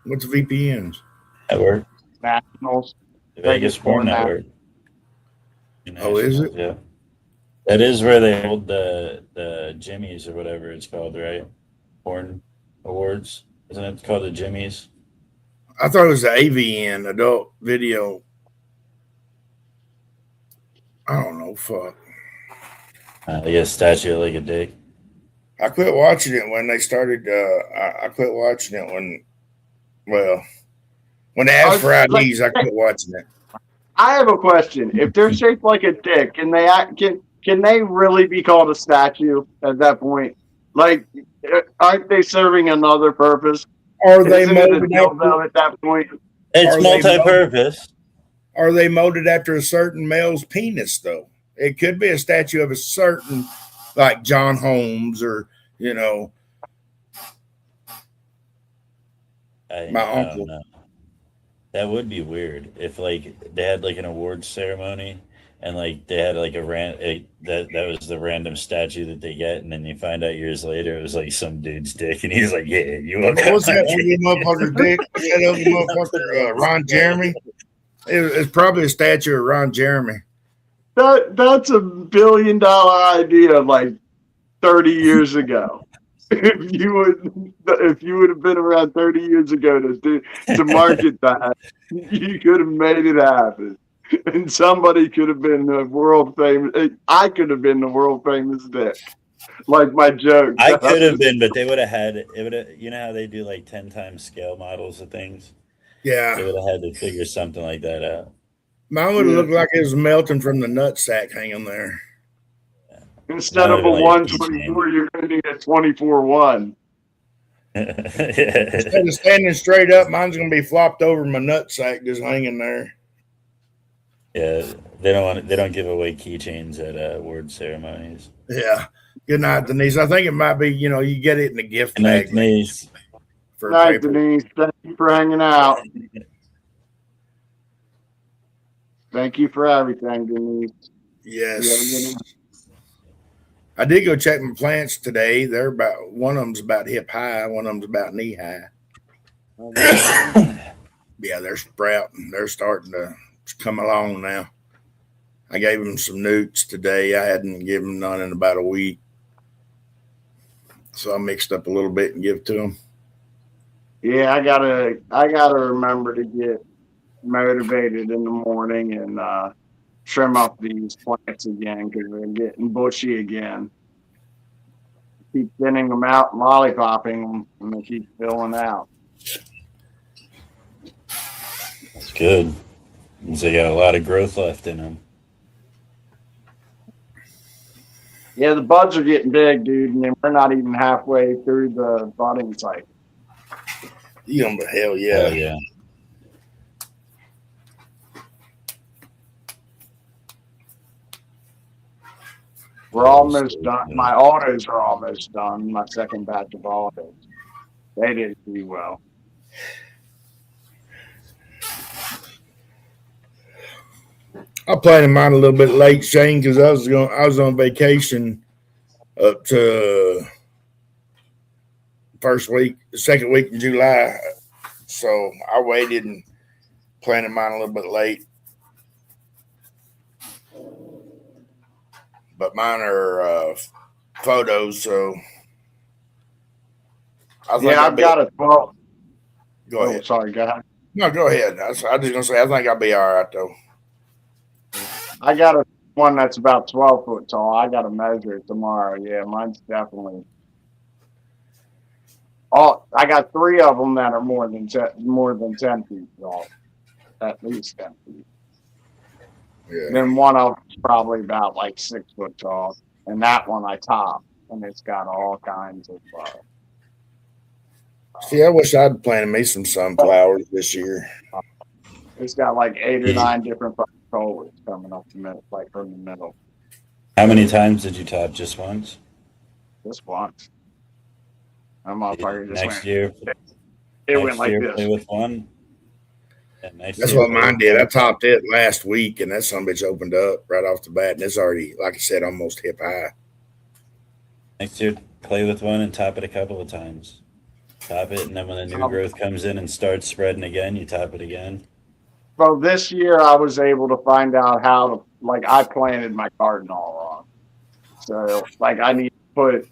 What's VPNs? Network. Nationals. The Vegas Porn Network. Oh, is it? Yeah. That is where they hold the Jimmys or whatever it's called, right? Porn awards. Isn't it called the Jimmys? I thought it was the AVN, Adult Video. I don't know. Fuck. They get a statue like a dick. I quit watching it when they started. I quit watching it when they asked for IDs. I quit watching it. I have a question. If they're shaped like a dick, can they really be called a statue at that point? Like, aren't they serving another purpose? Are they Isn't it a molded dildo at that point? It's multi-purpose. Are they molded after a certain male's penis, though? It could be a statue of a certain, like John Holmes or, my uncle. Don't know. That would be weird if like they had like an awards ceremony and like they had like that was the random statue that they get, and then you find out years later it was like some dude's dick, and he's like, "Yeah, you look." What's that ugly motherfucker's dick? That ugly motherfucker, Ron Jeremy. It's probably a statue of Ron Jeremy. That's a $1 billion idea like 30 years ago. If you would have been around 30 years ago to market that, you could have made it happen. And somebody could have been the world famous. I could have been the world famous dick. Like my joke. I could have been, but they would have had it. Would have, you know how they do like 10 times scale models of things? Yeah. They would have had to figure something like that out. Mine would have looked like it was melting from the nut sack hanging there. Instead of a 124, you're going to need a 24-1. Instead of standing straight up, mine's going to be flopped over my nut sack just hanging there. Yeah, they don't give away keychains at award ceremonies. Yeah. Good night, Denise. I think it might be, you get it in the gift Good night, bag. Denise. Good night, Denise. Thank you for hanging out. Thank you for everything, Denise. Yes. I did go check my plants today. They're one of them's about hip high, one of them's about knee high. Yeah, they're sprouting. They're starting to come along now. I gave them some newts today. I hadn't given them none in about a week. So I mixed up a little bit and give it to them. Yeah, I gotta remember to get motivated in the morning and trim up these plants again because they're getting bushy again. Keep thinning them out, lollipopping them, and they keep filling out. That's good. Means they got a lot of growth left in them. Yeah, the buds are getting big, dude, and we're not even halfway through the budding cycle. Hell yeah. Hell yeah. We're almost done. My autos are almost done. My second batch of autos. They didn't do well. I planted mine a little bit late, Shane, because I was on vacation up to the second week in July. So I waited and planted mine a little bit late. But mine are photos, so I've got a 12. Go ahead. Sorry, go ahead. No, go ahead. I was just gonna say I think I'll be all right though. I got a one that's about 12 foot tall. I got to measure it tomorrow. Yeah, mine's definitely. Oh, I got 3 of them that are more than 10 feet tall, at least 10 feet. Yeah. Then one of them's probably about like 6 foot tall, and that one I top, and it's got all kinds of. See, I wish I'd planted me some sunflowers this year. It's got like 8 or 9 different colors coming up the middle, like from the middle. How many times did you top? Just once? Just once. I'm up here. Next year. It went like this. Play with one. That's what mine did. I topped it last week, and that son of a bitch opened up right off the bat, and it's already, like I said, almost hip high. Next year, play with one and top it a couple of times. Top it, and then when the new growth comes in and starts spreading again, you top it again. Well, this year I was able to find out how to, like, I planted my garden all wrong. So, like, I need to put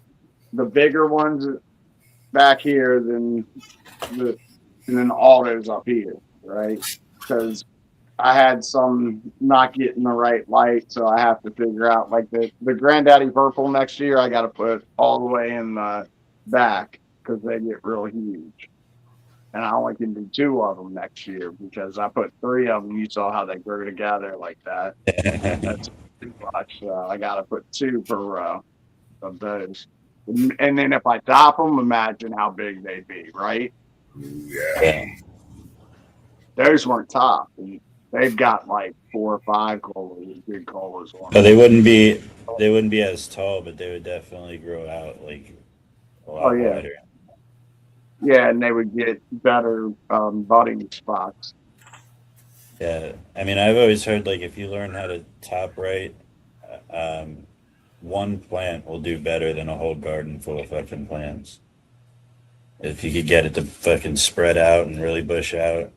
the bigger ones back here than all those up here, right? Because I had some not getting the right light, so I have to figure out, like, the Granddaddy Purple next year, I got to put all the way in the back because they get real huge. And I only can do 2 of them next year because I put 3 of them. You saw how they grew together like that. That's too much. I got to put 2 per row of those. And then if I top them, imagine how big they'd be, right? Yeah. Those weren't topped. They've got like 4 or 5 colas, big colas on. But they wouldn't be as tall, but they would definitely grow out like a lot wider. Yeah, and they would get better budding spots. Yeah, I mean, I've always heard like if you learn how to top right, one plant will do better than a whole garden full of fucking plants. If you could get it to fucking spread out and really bush out.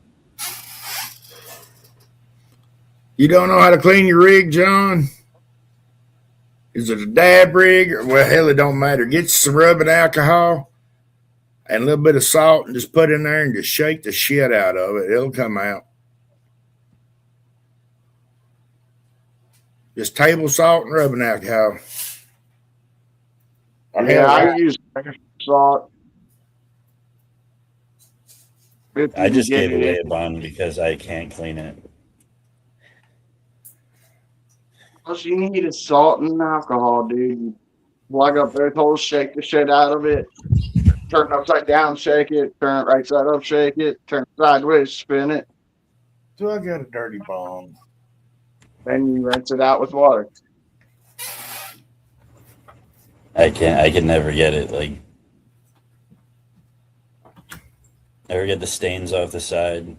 You don't know how to clean your rig, John? Is it a dab rig? Well, hell, it don't matter. Get some rubbing alcohol and a little bit of salt and just put in there and just shake the shit out of it. It'll come out. Just table salt and rubbing alcohol. I use salt. I just gave away a bond because I can't clean it. All you need is salt and alcohol, dude. You plug up those holes, shake the shit out of it. Turn it upside down, shake it. Turn it right side up, shake it. Turn it sideways, spin it. So I got a dirty bomb. Then you rinse it out with water. I can never get it. Like, never get the stains off the side.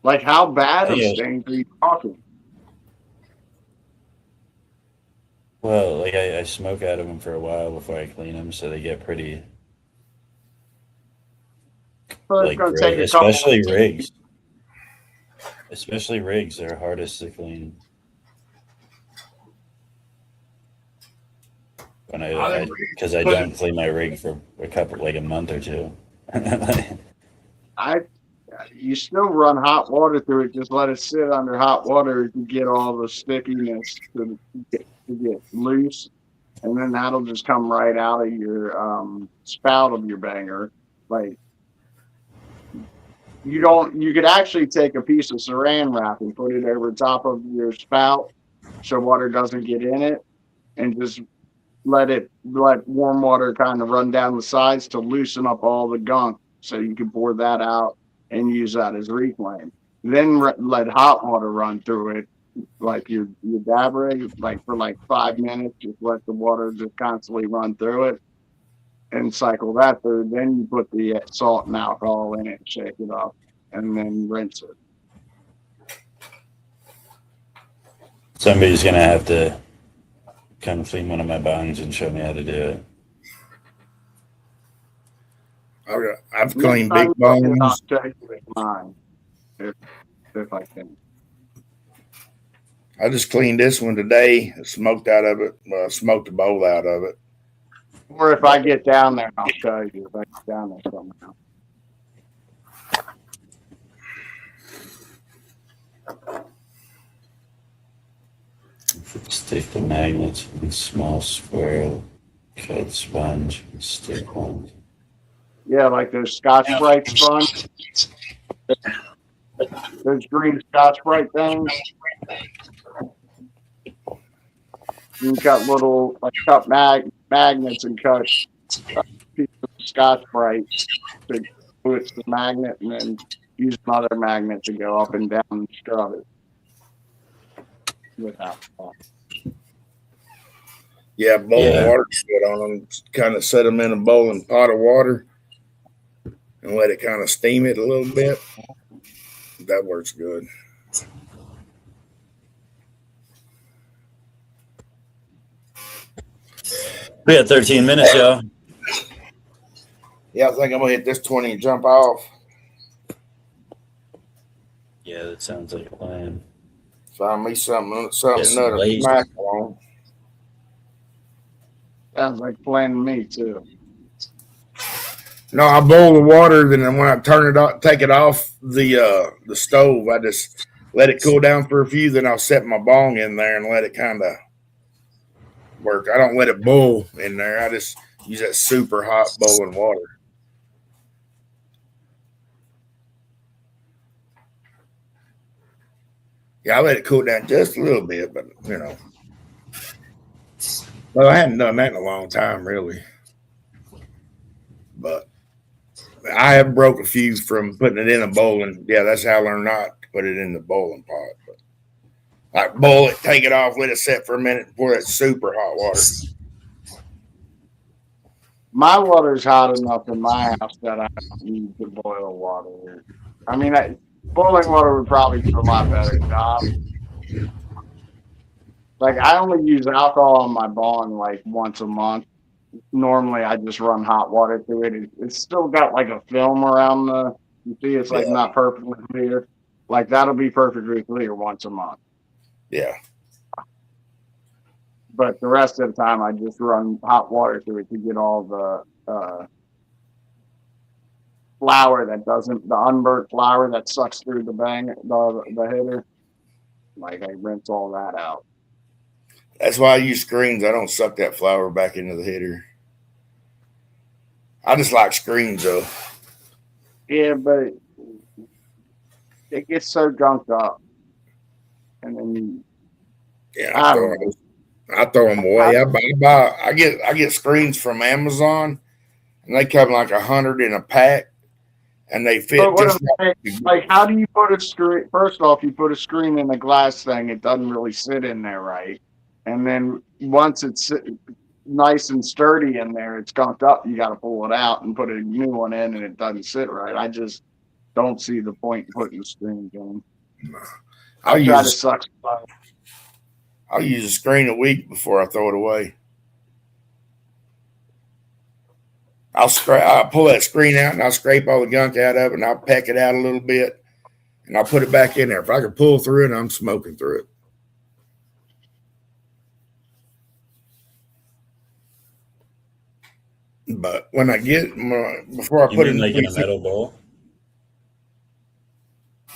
Like, how bad of stains are you talking? Well, like I smoke out of them for a while before I clean them, so they get pretty. Like gray, especially rigs. Especially rigs are hardest to clean. When because I don't clean my rig for a month or 2. You still run hot water through it. Just let it sit under hot water to get all the stickiness to get loose, and then that'll just come right out of your spout of your banger. Like, you could actually take a piece of saran wrap and put it over top of your spout so water doesn't get in it, and just let warm water kind of run down the sides to loosen up all the gunk, so you can pour that out and use that as reclaim. then let hot water run through it, like your dab rig, like for like 5 minutes. Just let the water just constantly run through it, and cycle that through. Then you put the salt and alcohol in it, shake it up, and then rinse it. Somebody's gonna have to come clean one of my bongs and show me how to do it. I've cleaned Next time big you look it up, bones. check with mine if I can. I just cleaned this one today. Smoked out of it. Smoked the bowl out of it. Or if I get down there, I'll show you. If I get down there somehow. Stick the magnets in small square cut sponge and stick one. Yeah, like those Scotch Brite sponge. Those green Scotch Brite things. You got little cut magnets and cut pieces of Scotch Brite to switch the magnet, and then use another magnet to go up and down and scrub it with alcohol. Yeah, boiling water shit on them. Kind of set them in a boiling pot of water and let it kind of steam it a little bit. That works good. We got 13 minutes, y'all. Yeah, I think I'm gonna hit this 20 and jump off. Yeah, that sounds like a plan. Find me something Yes, another lazy. smack on. Sounds like playing me too. No, I boil the water, then when I turn it off, take it off the stove, I just let it cool down for a few, then I'll set my bong in there and let it kind of work. I don't let it boil in there. I just use that super hot boiling water. Yeah, I let it cool down just a little bit, but you know. Well, I hadn't done that in a long time, really. But I have broke a few from putting it in a bowling. Yeah, that's how I learned not to put it in the bowling pot. But like boil it, take it off, let it set for a minute, pour that super hot water. My water's hot enough in my house that I don't need to boil water. I mean, boiling water would probably do a lot better job. Like, I only use alcohol on my bong like once a month. Normally, I just run hot water through it. It's still got like a film around you see, it's like not perfectly clear. Like, that'll be perfectly clear once a month. Yeah. But the rest of the time, I just run hot water through it to get all the flour the unburnt flour that sucks through the header. Like, I rinse all that out. That's why I use screens. I don't suck that flour back into the header. I just like screens, though. Yeah, but it gets so gunked up. And then I throw them away. I get screens from Amazon, and they come like 100 in a pack, and they fit just like, how do you put a screen? First off, you put a screen in a glass thing, it doesn't really sit in there right. And then once it's nice and sturdy in there, it's gunked up, you got to pull it out and put a new one in, and it doesn't sit right. I just don't see the point in putting the screens in. I'll use a screen a week before I throw it away. I'll pull that screen out and I'll scrape all the gunk out of it, and I'll peck it out a little bit, and I'll put it back in there. If I can pull through it, I'm smoking through it. But when I before I put it in a metal bowl.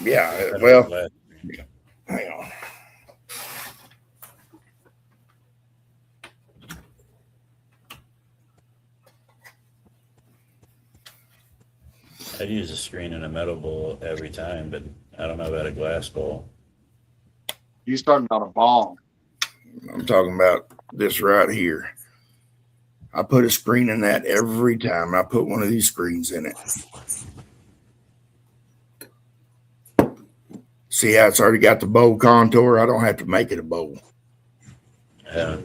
Yeah, well, hang on. I'd use a screen in a metal bowl every time, but I don't know about a glass bowl. You're talking about a bong. I'm talking about this right here. I put a screen in that every time I put one of these screens in it. See how it's already got the bowl contour? I don't have to make it a bowl. Yeah.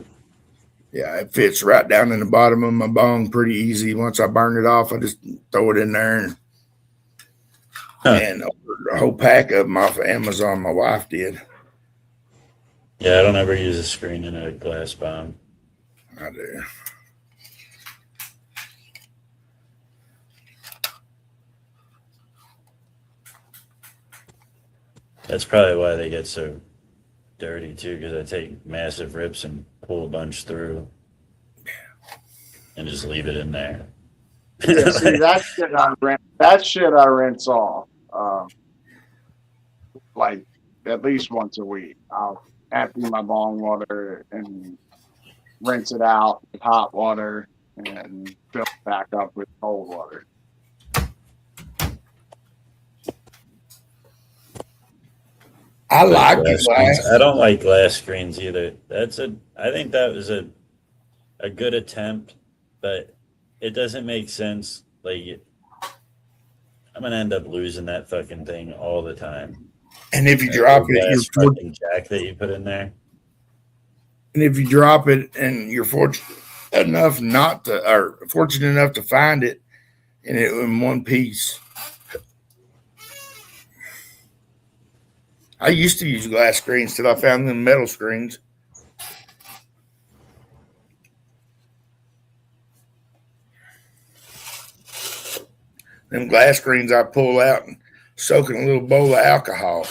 Yeah, it fits right down in the bottom of my bong pretty easy. Once I burn it off, I just throw it in there and ordered a whole pack of them off of Amazon. My wife did. Yeah, I don't ever use a screen in a glass bong. I do. That's probably why they get so dirty too, because I take massive rips and pull a bunch through and just leave it in there. Yeah, see, that shit I rinse off. Like at least once a week. I'll empty my bong water and rinse it out with hot water and fill it back up with cold water. I like glass screens. I don't like glass screens either. I think that was a good attempt, but it doesn't make sense. Like, I'm gonna end up losing that fucking thing all the time. And if you drop it, you're fucking jack that you put in there. And if you drop it and you're fortunate enough to find it in one piece. I used to use glass screens till I found them metal screens. Them glass screens I pull out and soak in a little bowl of alcohol.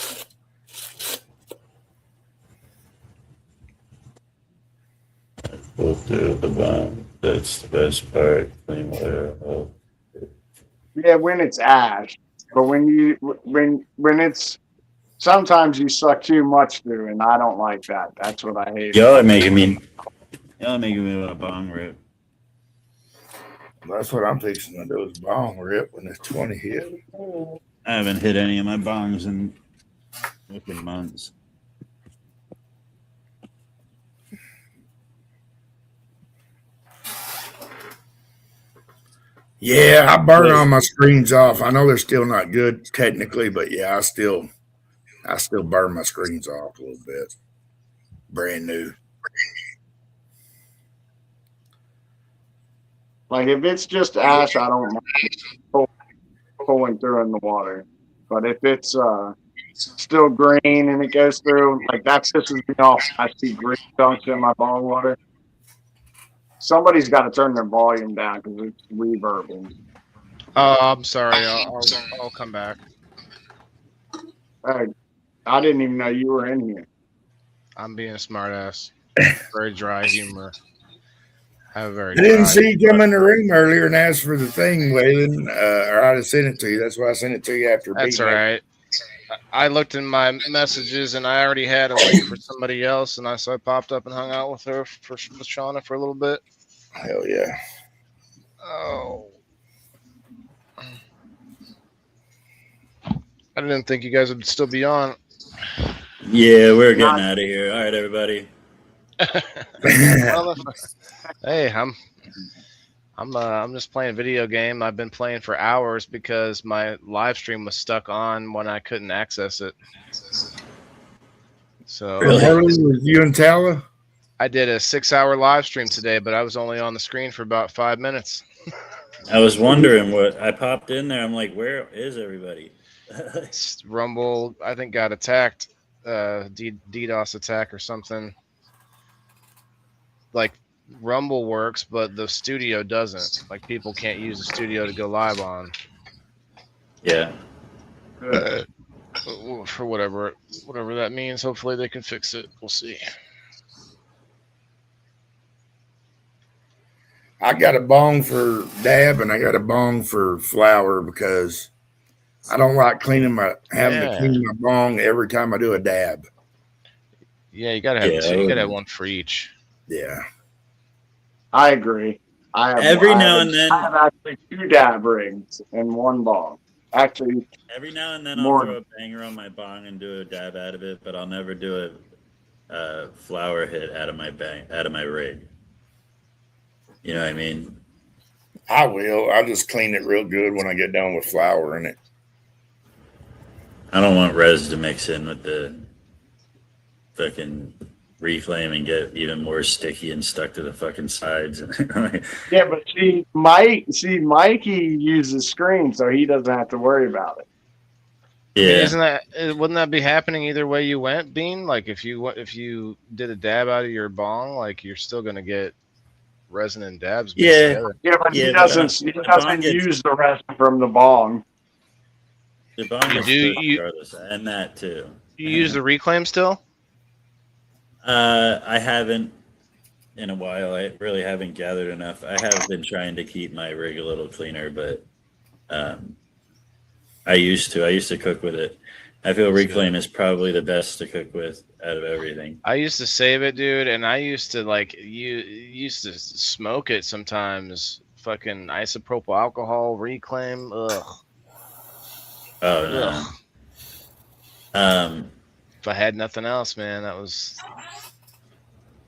We'll do the bond. That's the best part. Clean water. Oh. Yeah, when it's ash, but when it's sometimes you suck too much through, and I don't like that. That's what I hate. Y'all are making me want a bong rip. That's what I'm fixing to do is bong rip when it's 20 hit. I haven't hit any of my bongs in months. Yeah, I burn all my screens off. I know they're still not good technically, but yeah, I still burn my screens off a little bit. Brand new. Like if it's just ash, I don't mind pulling through in the water. But if it's still green and it goes through, like that pisses me off. I see green dunks in my bong water. Somebody's got to turn their volume down because it's reverbing. Oh, I'm sorry. I'll come back. I didn't even know you were in here. I'm being a smartass. Very dry humor. I didn't see you come in the room earlier and ask for the thing, Waylon, or I'd have sent it to you. That's why I sent it to you after. That's all right. I looked in my messages and I already had a wait for somebody else, and so I popped up and hung out with her with Shauna for a little bit. Hell yeah! Oh, I didn't think you guys would still be on. Yeah, we're getting out of here. All right, everybody. Hey, I'm just playing a video game. I've been playing for hours because my live stream was stuck on when I couldn't access it. So really? Was you and Tala? I did a 6-hour live stream today, but I was only on the screen for about 5 minutes. I was wondering I popped in there. I'm like, where is everybody? Rumble, I think, got attacked, DDoS attack or something. Like Rumble works, but the studio doesn't. Like people can't use the studio to go live on. Yeah. For whatever that means. Hopefully they can fix it. We'll see. I got a bong for dab and I got a bong for flour because I don't like having to clean my bong every time I do a dab. Yeah, you gotta have one for each. Yeah. I agree. Every now and then I have actually 2 dab rings and 1 bong. Actually, every now and then I'll throw a banger on my bong and do a dab out of it, but I'll never do a flower hit out of my rig. You know what I mean? I will. I'll just clean it real good when I get done with flour in it. I don't want res to mix in with the fucking reclaim and get even more sticky and stuck to the fucking sides. Yeah, but Mikey uses screen, so he doesn't have to worry about it. Yeah. Wouldn't that be happening either way you went, Bean? Like if you did a dab out of your bong, like you're still gonna get resin and dabs mixed together. Yeah, but he doesn't use the resin from the bong. The bong is good regardless, and that too. You use the reclaim still? I haven't in a while. I really haven't gathered enough. I have been trying to keep my rig a little cleaner, but I used to cook with it. I feel reclaim is probably the best to cook with out of everything. I used to save it, dude, and I used to used to smoke it sometimes. Fucking isopropyl alcohol reclaim. Ugh. Oh no. If I had nothing else, man, that was.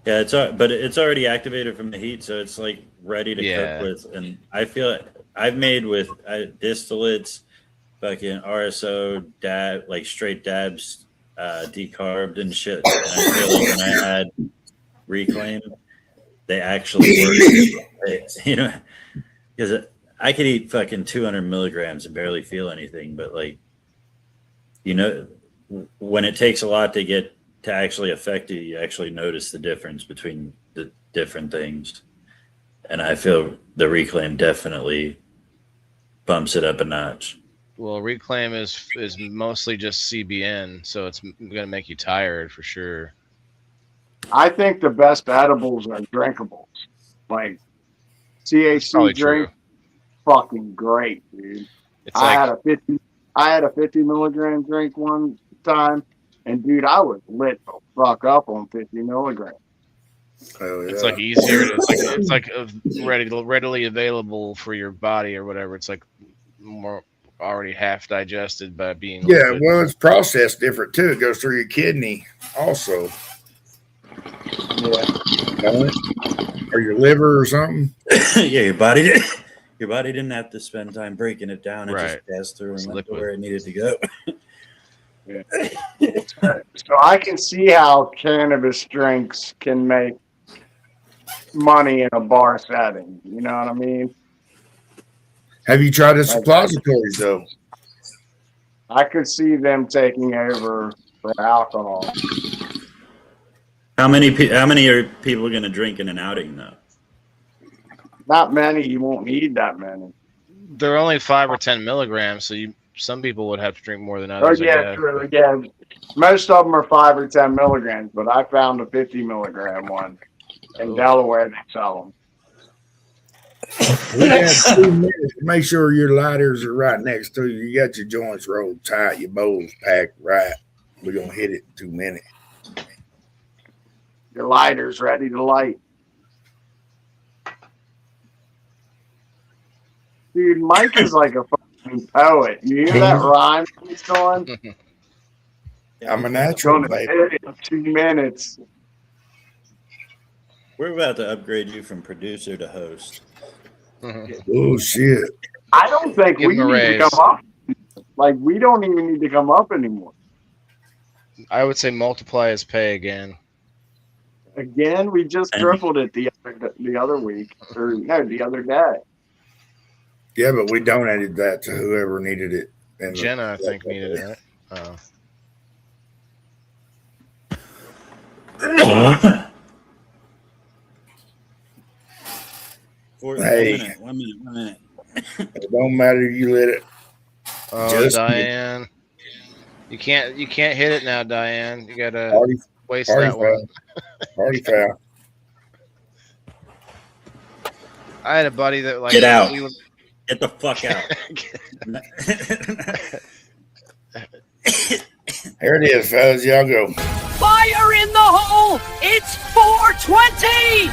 Yeah, but it's already activated from the heat, so it's like ready to cook with. And I feel I've made with distillates, fucking RSO dab, like straight dabs, decarbed and shit. And I feel like when I add reclaim, they actually work. You know, because I could eat fucking 200 milligrams and barely feel anything, but like, you know, when it takes a lot to actually affect you, you actually notice the difference between the different things. And I feel the reclaim definitely bumps it up a notch. Well, reclaim is mostly just CBN, so it's gonna make you tired for sure. I think the best edibles are drinkables. Like CAC drink, fucking great, dude. I had a 50 milligram drink one time, and dude, I was lit the fuck up on 50 milligrams. Oh, yeah. It's like easier. It's like readily available for your body or whatever. It's like more already half digested by being. Yeah, well, it's processed different too. It goes through your kidney also. Yeah. Or your liver or something. Yeah, your body didn't have to spend time breaking it down. It just passed through and went where it needed to go. Yeah. So I can see how cannabis drinks can make money in a bar setting. You know what I mean? Have you tried the suppositories though? I could see them taking over for alcohol. How many are people going to drink in an outing though? Not many. You won't need that many. They're only 5 or 10 milligrams, so some people would have to drink more than others. Oh yeah, true. Yeah, most of them are 5 or 10 milligrams, but I found a 50 milligram one in Delaware. They sell them. We have 2 minutes to make sure your lighters are right next to you. You got your joints rolled tight, your bowls packed right. We're gonna hit it in 2 minutes. Your lighter's ready to light. Dude, Mike is like a fucking poet. You hear that rhyme he's going? I'm a natural, baby. 2 minutes. We're about to upgrade you from producer to host. Oh shit! I don't think we need to come up. Like, we don't even need to come up anymore. I would say multiply his pay again. Again, we just tripled it the other week, or no, the other day. Yeah, but we donated that to whoever needed it. And Jenna, I think, needed it. Oh. Hey, one minute. It don't matter. You let it. Oh, Just Diane, you can't hit it now, Diane. You gotta waste that one. Party foul. I had a buddy that like get out. Get the fuck out. There it is, fellas. Y'all go. Fire in the hole! It's 420!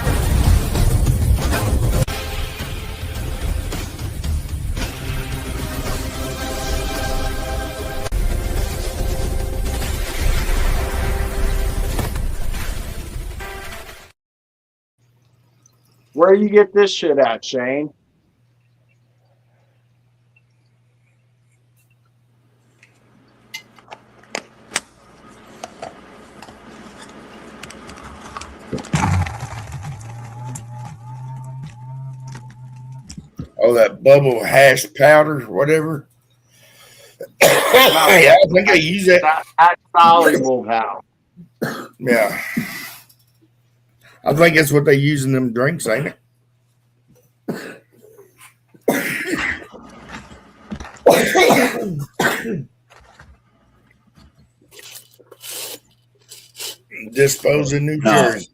Where you get this shit at, Shane? Oh, that bubble hash powder, whatever. Yeah, I think I use that. That's soluble powder. Yeah. I think that's what they use in them drinks, ain't it? Dispose in New Jersey.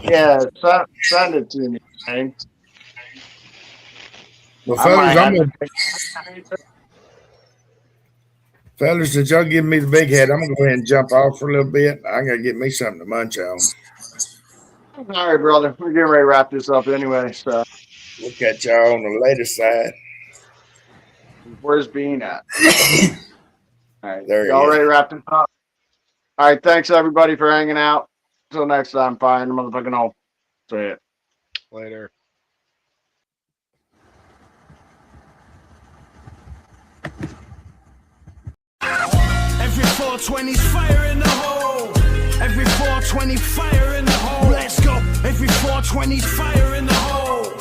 Yeah, send it to me, man. Well, fellas, since y'all give me the big head, I'm gonna go ahead and jump off for a little bit. I gotta get me something to munch on. All right, brother. We're getting ready to wrap this up anyway. So we'll catch y'all on the later side. Where's Bean at? All right, there y'all ready to wrap this up? All right, thanks everybody for hanging out. Until next time, find the motherfucking hole. Say it. Later. Every 420's fire in the hole. Every 420 fire in the hole. Let's go. Every 420's fire in the hole.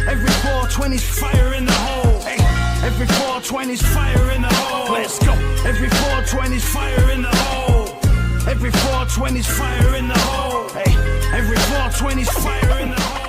Every 420's fire in the hole. Hey. Every 420's fire in the hole. Let's go. Every 420's fire in the hole. Every 420's fire in the hole. Hey. Every 420's fire in the hole.